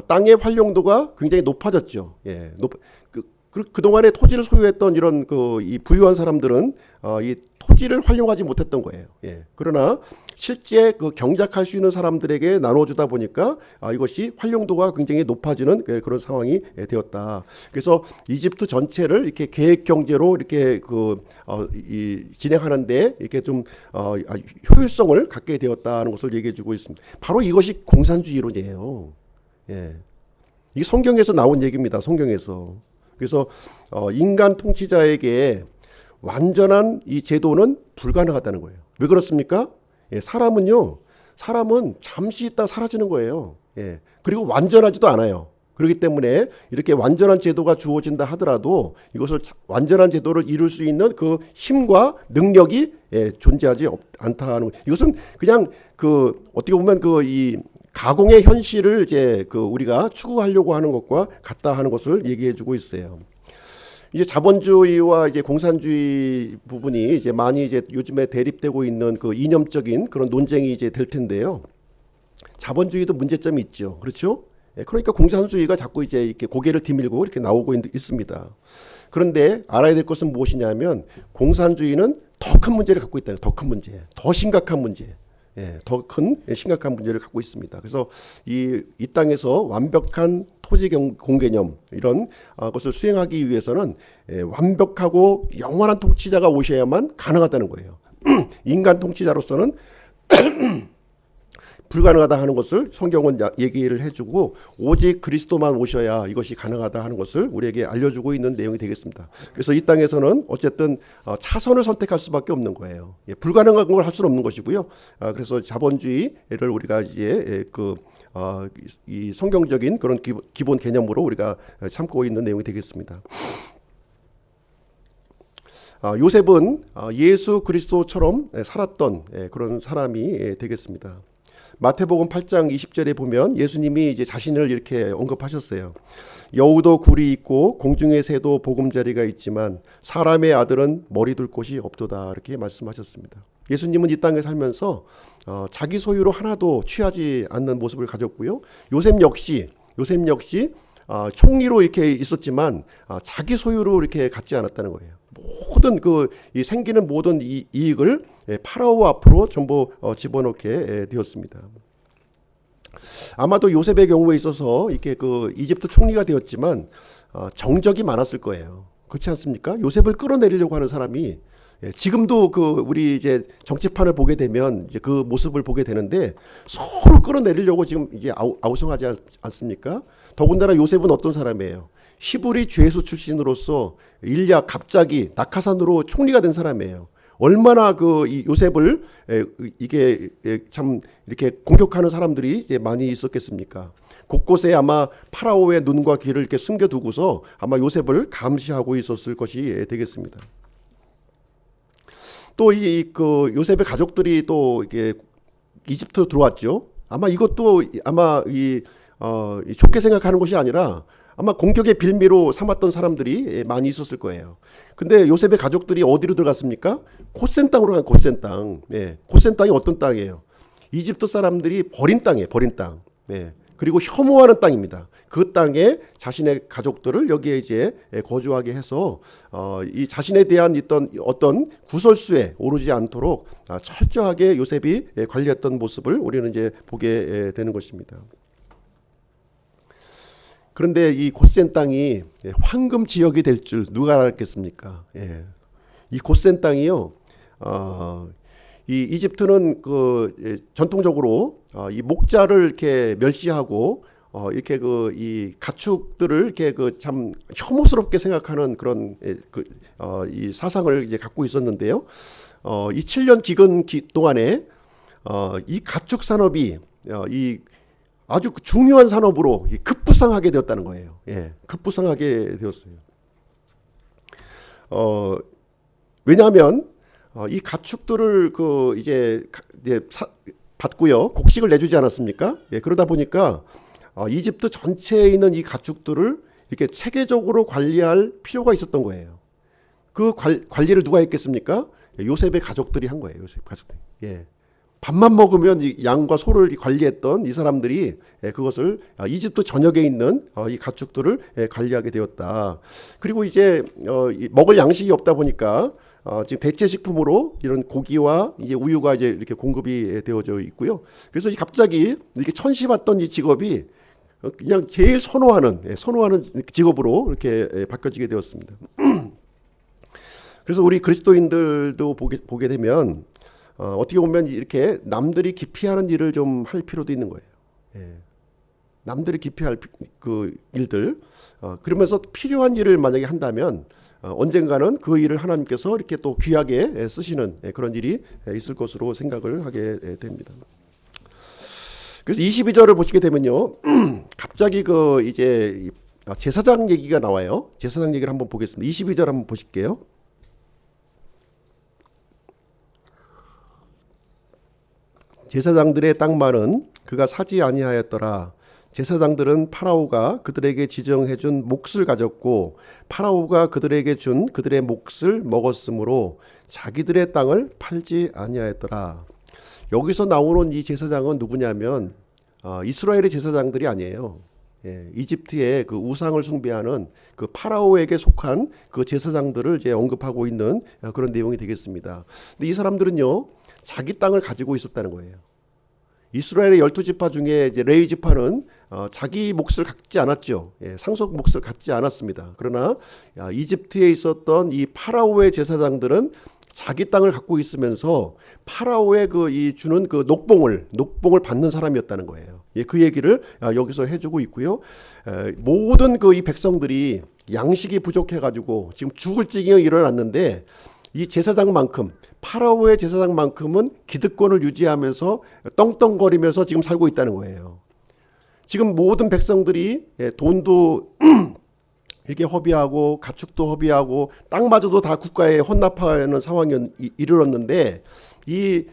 땅의 활용도가 굉장히 높아졌죠. 예, 그동안에 토지를 소유했던 이런 이 부유한 사람들은 이 토지를 활용하지 못했던 거예요. 예. 그러나 실제 그 경작할 수 있는 사람들에게 나눠주다 보니까 이것이 활용도가 굉장히 높아지는 그런 상황이 되었다. 그래서 이집트 전체를 이렇게 계획 경제로 이렇게 진행하는데 이렇게 좀 효율성을 갖게 되었다는 것을 얘기해주고 있습니다. 바로 이것이 공산주의론이에요. 예. 이 성경에서 나온 얘기입니다. 성경에서. 그래서 인간 통치자에게 완전한 이 제도는 불가능하다는 거예요. 왜 그렇습니까? 예, 사람은 잠시 있다 사라지는 거예요. 예, 그리고 완전하지도 않아요. 그렇기 때문에 이렇게 완전한 제도가 주어진다 하더라도 이것을 완전한 제도를 이룰 수 있는 그 힘과 능력이 존재하지 않다는 거예요. 이것은 그냥 어떻게 보면 이 가공의 현실을 이제 우리가 추구하려고 하는 것과 같다 하는 것을 얘기해주고 있어요. 이제 자본주의와 이제 공산주의 부분이 이제 많이 이제 요즘에 대립되고 있는 그 이념적인 그런 논쟁이 이제 될 텐데요. 자본주의도 문제점이 있죠. 그렇죠? 그러니까 공산주의가 자꾸 이제 이렇게 고개를 디밀고 이렇게 나오고 있습니다. 그런데 알아야 될 것은 무엇이냐면 공산주의는 더 큰 문제를 갖고 있다는, 더 큰 문제, 더 심각한 문제. 더 큰 심각한 문제를 갖고 있습니다. 그래서 이 땅에서 완벽한 토지 공개념 이런 것을 수행하기 위해서는 완벽하고 영원한 통치자가 오셔야만 가능하다는 거예요. 인간 통치자로서는 불가능하다 하는 것을 성경은 얘기를 해주고 오직 그리스도만 오셔야 이것이 가능하다 하는 것을 우리에게 알려주고 있는 내용이 되겠습니다. 그래서 이 땅에서는 어쨌든 차선을 선택할 수밖에 없는 거예요. 불가능한 걸 할 수는 없는 것이고요. 그래서 자본주의를 우리가 이제 이 성경적인 그런 기본 개념으로 우리가 참고 있는 내용이 되겠습니다. 요셉은 예수 그리스도처럼 살았던 그런 사람이 되겠습니다. 마태복음 8장 20절에 보면 예수님이 이제 자신을 이렇게 언급하셨어요. 여우도 굴이 있고 공중의 새도 보금자리가 있지만 사람의 아들은 머리 둘 곳이 없도다 이렇게 말씀하셨습니다. 예수님은 이 땅에 살면서 자기 소유로 하나도 취하지 않는 모습을 가졌고요. 요셉 역시 총리로 이렇게 있었지만 자기 소유로 이렇게 갖지 않았다는 거예요. 모든 이 생기는 모든 이익을 파라오 앞으로 전부 집어넣게 되었습니다. 아마도 요셉의 경우에 있어서 이렇게 이집트 총리가 되었지만 정적이 많았을 거예요. 그렇지 않습니까? 요셉을 끌어내리려고 하는 사람이 지금도 우리 이제 정치판을 보게 되면 이제 그 모습을 보게 되는데 서로 끌어내리려고 지금 이제 아우성하지 않습니까? 더군다나 요셉은 어떤 사람이에요? 히브리 죄수 출신으로서 갑자기 낙하산으로 총리가 된 사람이에요. 얼마나 이 요셉을 이게 참 이렇게 공격하는 사람들이 이제 많이 있었겠습니까? 곳곳에 아마 파라오의 눈과 귀를 이렇게 숨겨두고서 아마 요셉을 감시하고 있었을 것이 되겠습니다. 또 요셉의 가족들이 또 이게 이집트 들어왔죠. 아마 이것도 좋게 생각하는 것이 아니라 아마 공격의 빌미로 삼았던 사람들이 많이 있었을 거예요. 근데 요셉의 가족들이 어디로 들어갔습니까? 고센 땅으로 간 고센 땅. 고센 땅이 어떤 땅이에요? 이집트 사람들이 버린 땅이에요. 버린 땅. 그리고 혐오하는 땅입니다. 그 땅에 자신의 가족들을 여기에 이제 거주하게 해서 이 자신에 대한 어떤 구설수에 오르지 않도록 철저하게 요셉이 관리했던 모습을 우리는 이제 보게 되는 것입니다. 그런데 이 고센 땅이 황금 지역이 될 줄 누가 알았겠습니까? 이 고센 땅이요. 이 이집트는 전통적으로 이 목자를 이렇게 멸시하고 이렇게 이 가축들을 이렇게 참 혐오스럽게 생각하는 그런 이 사상을 이제 갖고 있었는데요. 이 7년 기근 동안에 이 가축 산업이 아주 중요한 산업으로 급부상하게 되었다는 거예요. 급부상하게 되었어요. 왜냐하면 이 가축들을 이제 받고요, 곡식을 내주지 않았습니까? 그러다 보니까 이집트 전체에 있는 이 가축들을 이렇게 체계적으로 관리할 필요가 있었던 거예요. 그 관리를 누가 했겠습니까? 요셉의 가족들이 한 거예요. 요셉 가족들이. 밥만 먹으면 이 양과 소를 관리했던 이 사람들이 그것을 이집트 전역에 있는 이 가축들을 관리하게 되었다. 그리고 이제 먹을 양식이 없다 보니까 지금 대체 식품으로 이런 고기와 이제 우유가 이제 이렇게 공급이 되어져 있고요. 그래서 갑자기 이렇게 천시받던 이 직업이 그냥 제일 선호하는 직업으로 이렇게 바뀌어지게 되었습니다. 그래서 우리 그리스도인들도 보게 되면 어떻게 보면 이렇게 남들이 기피하는 일을 좀 할 필요도 있는 거예요. 예. 남들이 기피할 그 일들 그러면서 필요한 일을 만약에 한다면 언젠가는 그 일을 하나님께서 이렇게 또 귀하게 쓰시는 그런 일이 있을 것으로 생각을 하게 됩니다. 그래서 22절을 보시게 되면요, 갑자기 그 이제 제사장 얘기가 나와요. 제사장 얘기를 한번 보겠습니다. 22절 한번 보실게요. 제사장들의 땅만은 그가 사지 아니하였더라. 제사장들은 파라오가 그들에게 지정해준 몫을 가졌고 파라오가 그들에게 준 그들의 몫을 먹었으므로 자기들의 땅을 팔지 아니하였더라. 여기서 나오는 이 제사장은 누구냐면 이스라엘의 제사장들이 아니에요. 예, 이집트의 그 우상을 숭배하는 그 파라오에게 속한 그 제사장들을 이제 언급하고 있는 그런 내용이 되겠습니다. 근데 이 사람들은요, 자기 땅을 가지고 있었다는 거예요. 이스라엘의 12지파 중에 이제 레위 지파는 자기 몫을 갖지 않았죠. 예, 상속 몫을 갖지 않았습니다. 그러나 이집트에 있었던 이 파라오의 제사장들은 자기 땅을 갖고 있으면서 파라오의 이 주는 그 녹봉을 받는 사람이었다는 거예요. 예, 그 얘기를 여기서 해주고 있고요. 모든 이 백성들이 양식이 부족해가지고 지금 죽을 지경이 일어났는데 이 제사장만큼 파라오의 제사장만큼은 기득권을 유지하면서 떵떵거리면서 지금 살고 있다는 거예요. 지금 모든 백성들이 돈도 이렇게 허비하고 가축도 허비하고 땅마저도 다 국가에 헌납하는 상황에 이르렀는데 이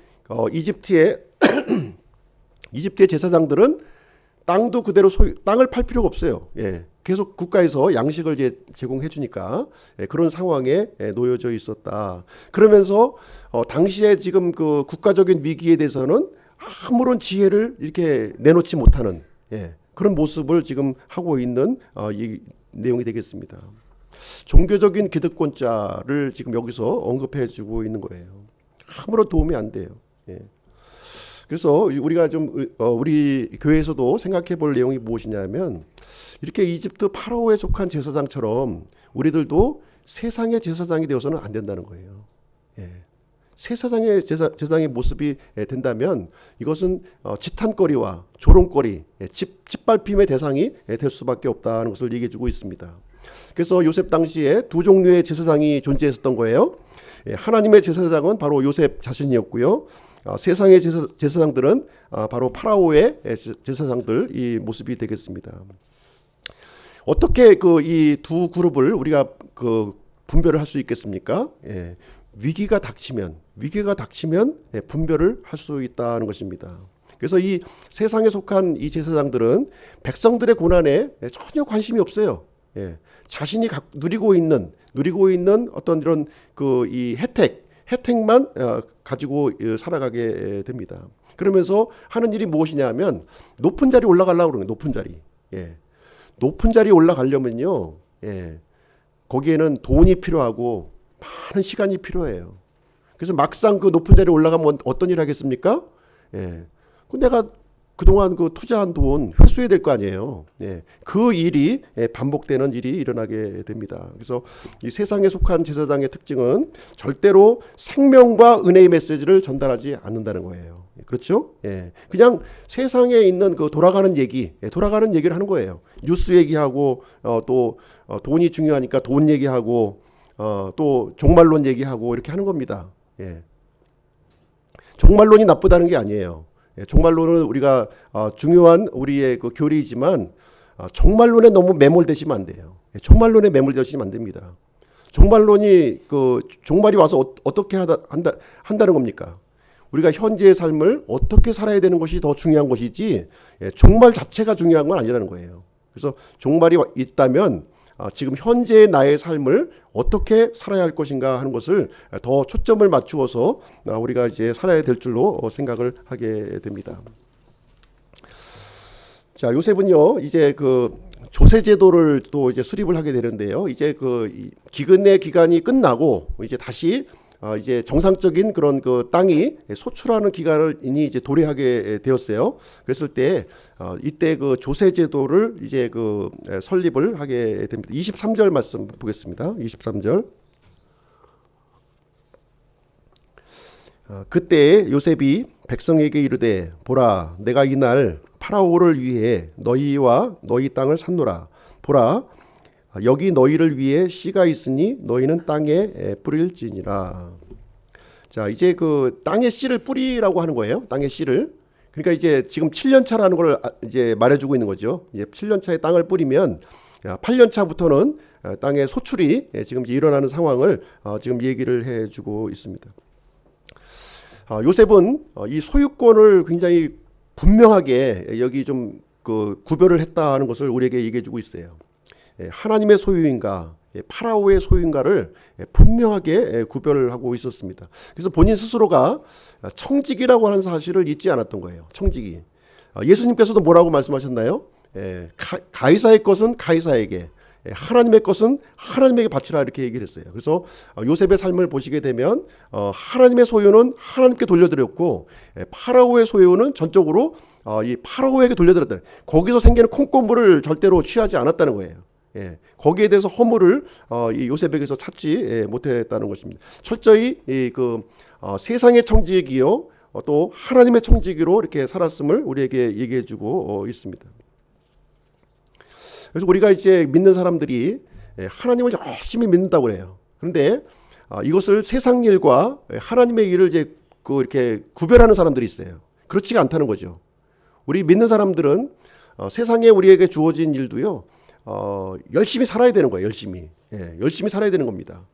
이집트의 제사장들은 땅도 그대로 땅을 팔 필요가 없어요. 예. 계속 국가에서 양식을 제공해 주니까 그런 상황에 놓여져 있었다. 그러면서 당시에 지금 그 국가적인 위기에 대해서는 아무런 지혜를 이렇게 내놓지 못하는 그런 모습을 지금 하고 있는 이 내용이 되겠습니다. 종교적인 기득권자를 지금 여기서 언급해 주고 있는 거예요. 아무런 도움이 안 돼요. 그래서 우리가 좀 우리 교회에서도 생각해 볼 내용이 무엇이냐면 이렇게 이집트 파라오에 속한 제사장처럼 우리들도 세상의 제사장이 되어서는 안 된다는 거예요. 세사장의 제사장의 모습이 된다면 이것은 지탄거리와 조롱거리, 짓밟힘의 대상이 될 수밖에 없다는 것을 얘기해 주고 있습니다. 그래서 요셉 당시에 두 종류의 제사장이 존재했었던 거예요. 하나님의 제사장은 바로 요셉 자신이었고요. 세상의 제사장들은 바로 파라오의 제사장들 이 모습이 되겠습니다. 어떻게 이 두 그룹을 우리가 분별을 할 수 있겠습니까? 위기가 닥치면 분별을 할 수 있다는 것입니다. 그래서 이 세상에 속한 이 제사장들은 백성들의 고난에 전혀 관심이 없어요. 자신이 누리고 있는 어떤 이런 이 혜택만 가지고 살아가게 됩니다. 그러면서 하는 일이 무엇이냐면 높은 자리 올라가려고 그러는 거예요. 높은 자리. 높은 자리 올라가려면요. 거기에는 돈이 필요하고 많은 시간이 필요해요. 그래서 막상 그 높은 자리에 올라가면 어떤 일을 하겠습니까? 내가 그동안 투자한 돈 회수해야 될 거 아니에요. 그 일이 반복되는 일이 일어나게 됩니다. 그래서 이 세상에 속한 제사장의 특징은 절대로 생명과 은혜의 메시지를 전달하지 않는다는 거예요. 그렇죠? 그냥 세상에 있는 돌아가는 얘기를 하는 거예요. 뉴스 얘기하고 또 돈이 중요하니까 돈 얘기하고 또 종말론 얘기하고 이렇게 하는 겁니다. 종말론이 나쁘다는 게 아니에요. 종말론은 우리가 중요한 우리의 교리이지만 종말론에 너무 매몰되시면 안 돼요. 종말론에 매몰되시면 안 됩니다. 종말론이 종말이 와서 어떻게 한다는 겁니까? 우리가 현재의 삶을 어떻게 살아야 되는 것이 더 중요한 것이지 종말 자체가 중요한 건 아니라는 거예요. 그래서 종말이 있다면 지금 현재의 나의 삶을 어떻게 살아야 할 것인가 하는 것을 더 초점을 맞추어서 우리가 이제 살아야 될 줄로 생각을 하게 됩니다. 자, 요셉은요, 이제 조세 제도를 또 이제 수립을 하게 되는데요. 이제 기근의 기간이 끝나고 이제 다시 이제 정상적인 그런 그 땅이 소출하는 기간을 이미 이제 도래하게 되었어요. 그랬을 때 이때 그 조세 제도를 이제 그 설립을 하게 됩니다. 23절 말씀 보겠습니다. 23절. 그때 요셉이 백성에게 이르되 보라 내가 이날 파라오를 위해 너희와 너희 땅을 샀노라. 보라 여기 너희를 위해 씨가 있으니 너희는 땅에 뿌릴지니라. 자, 이제 그 땅에 씨를 뿌리라고 하는 거예요. 땅에 씨를. 그러니까 이제 지금 7년 차라는 걸 이제 말해주고 있는 거죠. 이제 7년 차에 땅을 뿌리면 8년 차부터는 땅의 소출이 지금 일어나는 상황을 지금 얘기를 해주고 있습니다. 요셉은 이 소유권을 굉장히 분명하게 여기 좀 그 구별을 했다는 것을 우리에게 얘기해주고 있어요. 하나님의 소유인가, 파라오의 소유인가를 분명하게 구별을 하고 있었습니다. 그래서 본인 스스로가 청직이라고 하는 사실을 잊지 않았던 거예요. 청직이. 예수님께서도 뭐라고 말씀하셨나요? 가이사의 것은 가이사에게, 하나님의 것은 하나님에게 바치라 이렇게 얘기를 했어요. 그래서 요셉의 삶을 보시게 되면 하나님의 소유는 하나님께 돌려드렸고 파라오의 소유는 전적으로 이 파라오에게 돌려드렸다. 거기서 생기는 콩고물을 절대로 취하지 않았다는 거예요. 거기에 대해서 허물을 이 요셉에게서 찾지 못했다는 것입니다. 철저히 그 세상의 청지기요 또 하나님의 청지기로 이렇게 살았음을 우리에게 얘기해주고 있습니다. 그래서 우리가 이제 믿는 사람들이 하나님을 열심히 믿는다고 그래요. 그런데 이것을 세상 일과 하나님의 일을 이제 그 이렇게 구별하는 사람들이 있어요. 그렇지가 않다는 거죠. 우리 믿는 사람들은 세상에 우리에게 주어진 일도요. 열심히 살아야 되는 거예요. 열심히 살아야 되는 겁니다.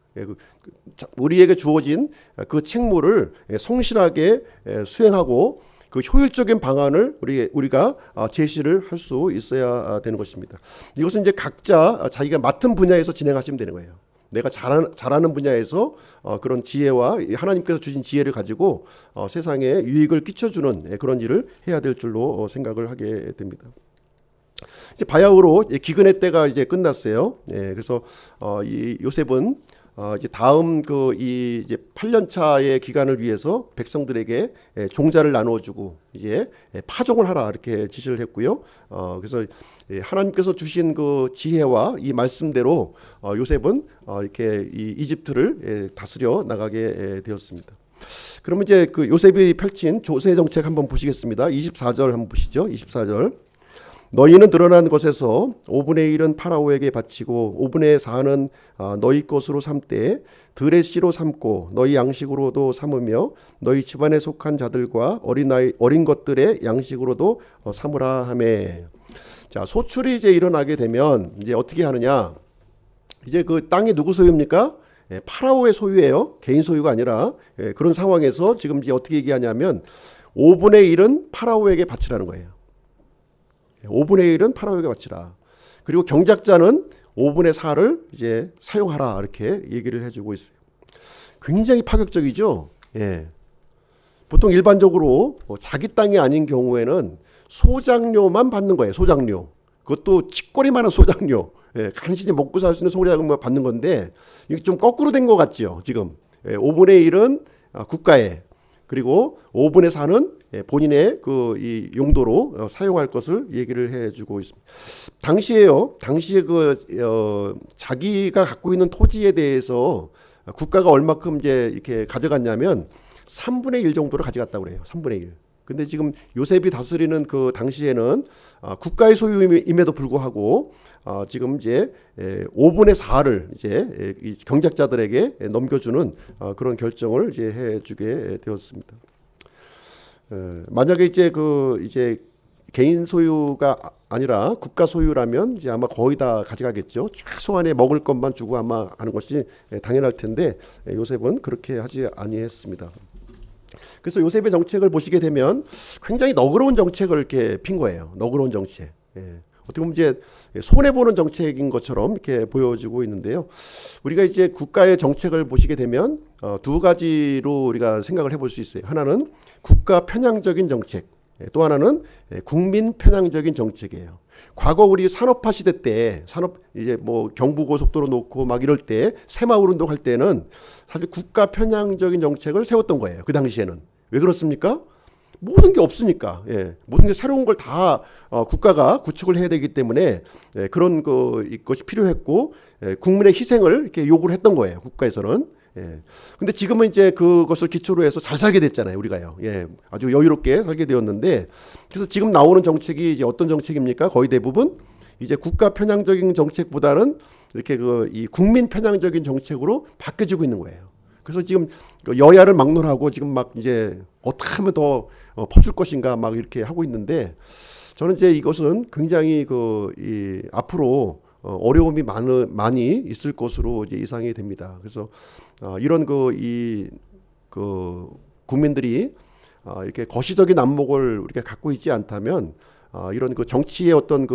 우리에게 주어진 그 책무를 성실하게 수행하고 그 효율적인 방안을 우리가 제시를 할 수 있어야 되는 것입니다. 이것은 이제 각자 자기가 맡은 분야에서 진행하시면 되는 거예요. 내가 잘하는 분야에서 그런 지혜와 하나님께서 주신 지혜를 가지고 세상에 유익을 끼쳐주는 그런 일을 해야 될 줄로 생각을 하게 됩니다. 이제 바야흐로 기근의 때가 이제 끝났어요. 그래서 이 요셉은 이제 다음 그 이 이제 8년 차의 기간을 위해서 백성들에게 종자를 나누어주고 이제 파종을 하라 이렇게 지시를 했고요. 그래서 하나님께서 주신 그 지혜와 이 말씀대로 요셉은 이렇게 이 이집트를 다스려 나가게 되었습니다. 그러면 이제 그 요셉이 펼친 조세 정책 한번 보시겠습니다. 24절 한번 보시죠. 24절. 너희는 드러난 것에서 5분의 1은 파라오에게 바치고 5분의 4는 너희 것으로 삼되 들의 씨로 삼고 너희 양식으로도 삼으며 너희 집안에 속한 자들과 어린 것들의 양식으로도 삼으라 하매. 자, 소출이 이제 일어나게 되면 이제 어떻게 하느냐? 이제 그 땅이 누구 소유입니까? 파라오의 소유예요. 개인 소유가 아니라. 그런 상황에서 지금 이제 어떻게 얘기하냐면 5분의 1은 파라오에게 바치라는 거예요. 5분의 1은 파라오에게 바치라. 그리고 경작자는 5분의 4를 이제 사용하라 이렇게 얘기를 해주고 있어요. 굉장히 파격적이죠. 보통 일반적으로 자기 땅이 아닌 경우에는 소장료만 받는 거예요. 소장료. 그것도 치꼬리만한 소장료. 간신히 먹고 살 수 있는 소장료만 받는 건데 이게 좀 거꾸로 된 것 같죠. 지금 5분의 1은 국가에 그리고 5분의 4는 본인의 그 이 용도로 사용할 것을 얘기를 해주고 있습니다. 당시에 그 자기가 갖고 있는 토지에 대해서 국가가 얼마큼 이제 이렇게 가져갔냐면 3분의 1 정도를 가져갔다고 그래요. 3분의 1. 근데 지금 요셉이 다스리는 그 당시에는 국가의 소유임에도 불구하고 지금 이제 5분의 4를 이제 경작자들에게 넘겨주는 그런 결정을 이제 해주게 되었습니다. 만약에 이제 이제 개인 소유가 아니라 국가 소유라면 이제 아마 거의 다 가져가겠죠. 최소한의 먹을 것만 주고 아마 하는 것이 당연할 텐데 요셉은 그렇게 하지 아니했습니다. 그래서 요셉의 정책을 보시게 되면 굉장히 너그러운 정책을 이렇게 핀 거예요. 너그러운 정책. 어떻게 보면 이제 손해보는 정책인 것처럼 이렇게 보여지고 있는데요. 우리가 이제 국가의 정책을 보시게 되면 두 가지로 우리가 생각을 해볼 수 있어요. 하나는 국가 편향적인 정책, 또 하나는 국민 편향적인 정책이에요. 과거 우리 산업화 시대 때 이제 뭐 경부고속도로 놓고 막 이럴 때 새마을 운동할 때는 사실 국가 편향적인 정책을 세웠던 거예요. 그 당시에는. 왜 그렇습니까? 모든 게 없으니까. 예. 모든 게 새로운 걸 다 국가가 구축을 해야 되기 때문에 그런 것이 필요했고 국민의 희생을 이렇게 요구를 했던 거예요. 국가에서는. 예. 근데 지금은 이제 그것을 기초로 해서 잘 살게 됐잖아요, 우리가요. 예. 아주 여유롭게 살게 되었는데, 그래서 지금 나오는 정책이 이제 어떤 정책입니까? 거의 대부분 이제 국가 편향적인 정책보다는 이렇게 이 국민 편향적인 정책으로 바뀌어지고 있는 거예요. 그래서 지금 여야를 막론하고 지금 막 이제 어떻게 하면 더 퍼줄 것인가 막 이렇게 하고 있는데, 저는 이제 이것은 굉장히 앞으로 어려움이 많이 있을 것으로 이제 예상이 됩니다. 그래서 이런 국민들이 이렇게 거시적인 안목을 우리가 갖고 있지 않다면 이런 정치의 어떤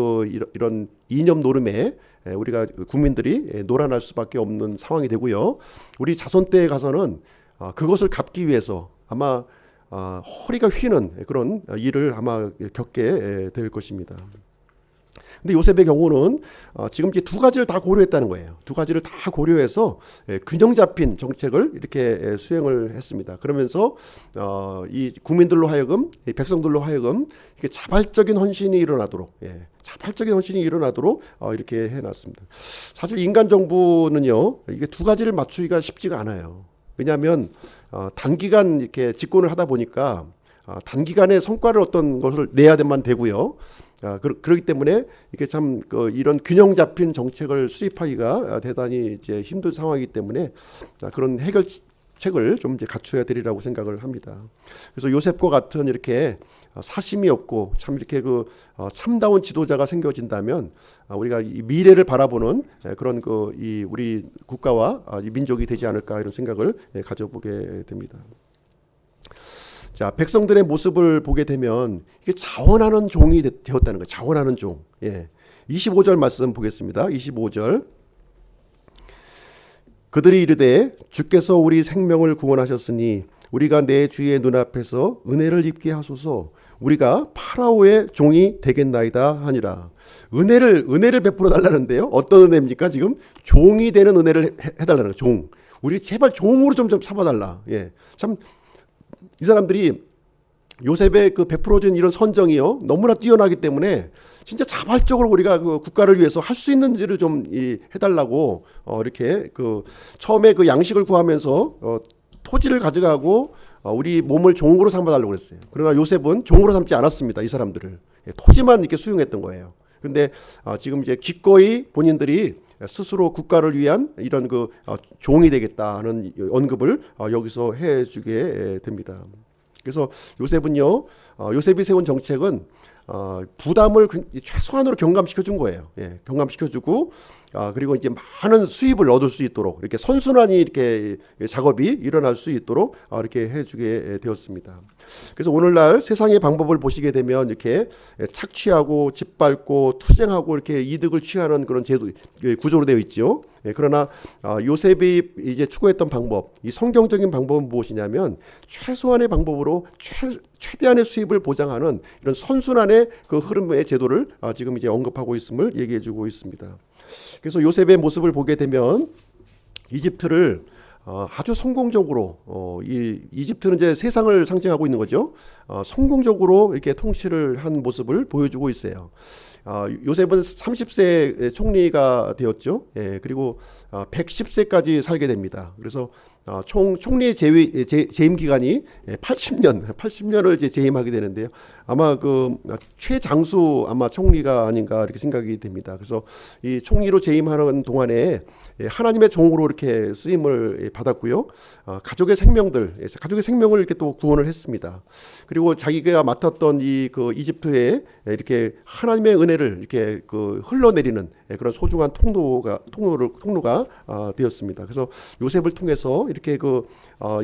이런 이념 노름에 우리가 국민들이 놀아날 수밖에 없는 상황이 되고요. 우리 자손 때에 가서는 그것을 갚기 위해서 아마 허리가 휘는 그런 일을 아마 겪게 될 것입니다. 근데 요셉의 경우는 지금 이제 두 가지를 다 고려했다는 거예요. 두 가지를 다 고려해서 균형 잡힌 정책을 이렇게 수행을 했습니다. 그러면서 이 국민들로 하여금, 이 백성들로 하여금 이렇게 자발적인 헌신이 일어나도록, 자발적인 헌신이 일어나도록 이렇게 해놨습니다. 사실 인간 정부는요, 이게 두 가지를 맞추기가 쉽지가 않아요. 왜냐하면 단기간 이렇게 집권을 하다 보니까 단기간에 성과를 어떤 것을 내야만 되고요. 그렇기 때문에 이게 참 이런 균형 잡힌 정책을 수립하기가 대단히 이제 힘든 상황이기 때문에 그런 해결책을 좀 이제 갖춰야 되리라고 생각을 합니다. 그래서 요셉과 같은 이렇게 사심이 없고 참 이렇게 참다운 지도자가 생겨진다면 우리가 이 미래를 바라보는 그런 이 우리 국가와 이 민족이 되지 않을까 이런 생각을 가져보게 됩니다. 자, 백성들의 모습을 보게 되면 이게 자원하는 종이 되었다는 거예요. 자원하는 종. 25절 말씀 보겠습니다. 25절. 그들이 이르되 주께서 우리 생명을 구원하셨으니 우리가 내 주의 눈앞에서 은혜를 입게 하소서. 우리가 파라오의 종이 되겠나이다 하니라. 은혜를 베풀어 달라는데요. 어떤 은혜입니까? 지금 종이 되는 은혜를 해달라는 거예요. 종. 우리 제발 종으로 좀 삼아달라. 참 이 사람들이 요셉의 베풀어진 이런 선정이요 너무나 뛰어나기 때문에 진짜 자발적으로 우리가 국가를 위해서 할 수 있는지를 좀 해달라고 이렇게 처음에 양식을 구하면서 토지를 가져가고 우리 몸을 종으로 삼아달라고 그랬어요. 그러나 요셉은 종으로 삼지 않았습니다. 이 사람들을 토지만 이렇게 수용했던 거예요. 근데 지금 이제 기꺼이 본인들이 스스로 국가를 위한 이런 종이 되겠다는 언급을 여기서 해주게 됩니다. 그래서 요셉은요, 요셉이 세운 정책은 부담을 최소한으로 경감시켜 준 거예요. 경감시켜 주고 그리고 이제 많은 수입을 얻을 수 있도록 이렇게 선순환이 이렇게 작업이 일어날 수 있도록 이렇게 해주게 되었습니다. 그래서 오늘날 세상의 방법을 보시게 되면 이렇게 착취하고 짓밟고 투쟁하고 이렇게 이득을 취하는 그런 제도 구조로 되어 있죠. 그러나 요셉이 이제 추구했던 방법, 이 성경적인 방법은 무엇이냐면 최소한의 방법으로 최대한의 수입을 보장하는 이런 선순환의 흐름의 제도를 지금 이제 언급하고 있음을 얘기해주고 있습니다. 그래서 요셉의 모습을 보게 되면 이집트를 아주 성공적으로 이집트는 이제 세상을 상징하고 있는 거죠. 성공적으로 이렇게 통치를 한 모습을 보여주고 있어요. 요셉은 30세 총리가 되었죠. 그리고 110세까지 살게 됩니다. 그래서 총리 재임 기간이 80년을 이제 재임하게 되는데요. 아마 최장수 아마 총리가 아닌가 이렇게 생각이 됩니다. 그래서 이 총리로 재임하는 동안에 하나님의 종으로 이렇게 쓰임을 받았고요. 가족의 생명을 이렇게 또 구원을 했습니다. 그리고 자기가 맡았던 이집트에 이렇게 하나님의 은혜를 이렇게 흘러내리는 그런 소중한 통로가 되었습니다. 그래서 요셉을 통해서 이렇게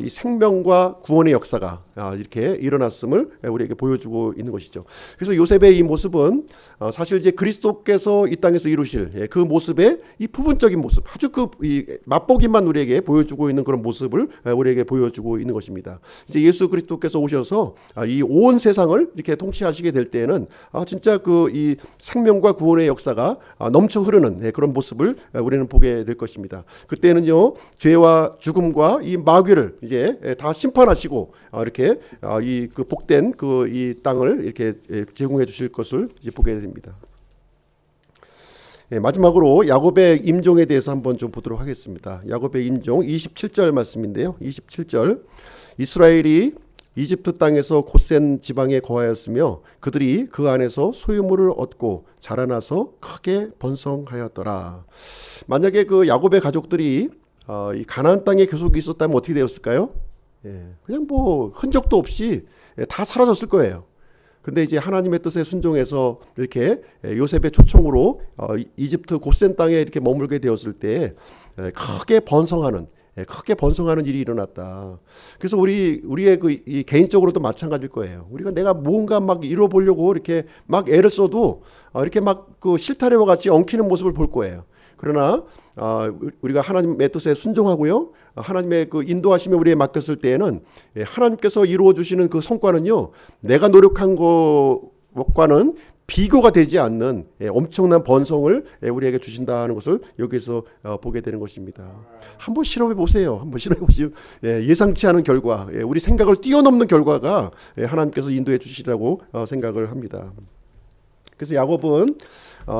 이 생명과 구원의 역사가 이렇게 일어났음을 우리에게 보여주고 있는 것이죠. 그래서 요셉의 이 모습은 사실 이제 그리스도께서 이 땅에서 이루실 그 모습의 이 부분적인 모습, 아주 이 맛보기만 우리에게 보여주고 있는 그런 모습을 우리에게 보여주고 있는 것입니다. 이제 예수 그리스도께서 오셔서 이 온 세상을 이렇게 통치하시게 될 때에는 진짜 이 생명과 구원의 역사가 넘쳐 흐르는 그런 모습을 우리는 보게 될 것입니다. 그때는요, 죄와 죽음과 이 마귀를 이제 다 심판하시고 이렇게 이 그 복된 그 이 땅을 이렇게 제공해 주실 것을 이제 보게 됩니다. 마지막으로 야곱의 임종에 대해서 한번 좀 보도록 하겠습니다. 야곱의 임종 27절 말씀인데요. 27절 이스라엘이 이집트 땅에서 고센 지방에 거하였으며 그들이 그 안에서 소유물을 얻고 자라나서 크게 번성하였더라. 만약에 그 야곱의 가족들이 이 가나안 땅에 계속 있었다면 어떻게 되었을까요? 그냥 뭐 흔적도 없이 다 사라졌을 거예요. 근데 이제 하나님의 뜻에 순종해서 이렇게 요셉의 초청으로 이집트 고센 땅에 이렇게 머물게 되었을 때 크게 번성하는 일이 일어났다. 그래서 우리의 이 개인적으로도 마찬가지일 거예요. 우리가 내가 뭔가 막 이뤄보려고 이렇게 막 애를 써도 이렇게 막 그 실타래와 같이 엉키는 모습을 볼 거예요. 그러나 우리가 하나님의 뜻에 순종하고요, 하나님의 그 인도하심에 우리에 맡겼을 때에는 하나님께서 이루어 주시는 그 성과는요, 내가 노력한 것과는 비교가 되지 않는 엄청난 번성을 우리에게 주신다는 것을 여기서 보게 되는 것입니다. 한번 실험해 보세요. 한번 실험해 보시면 예상치 않은 결과, 우리 생각을 뛰어넘는 결과가 하나님께서 인도해 주시라고 생각을 합니다. 그래서 야곱은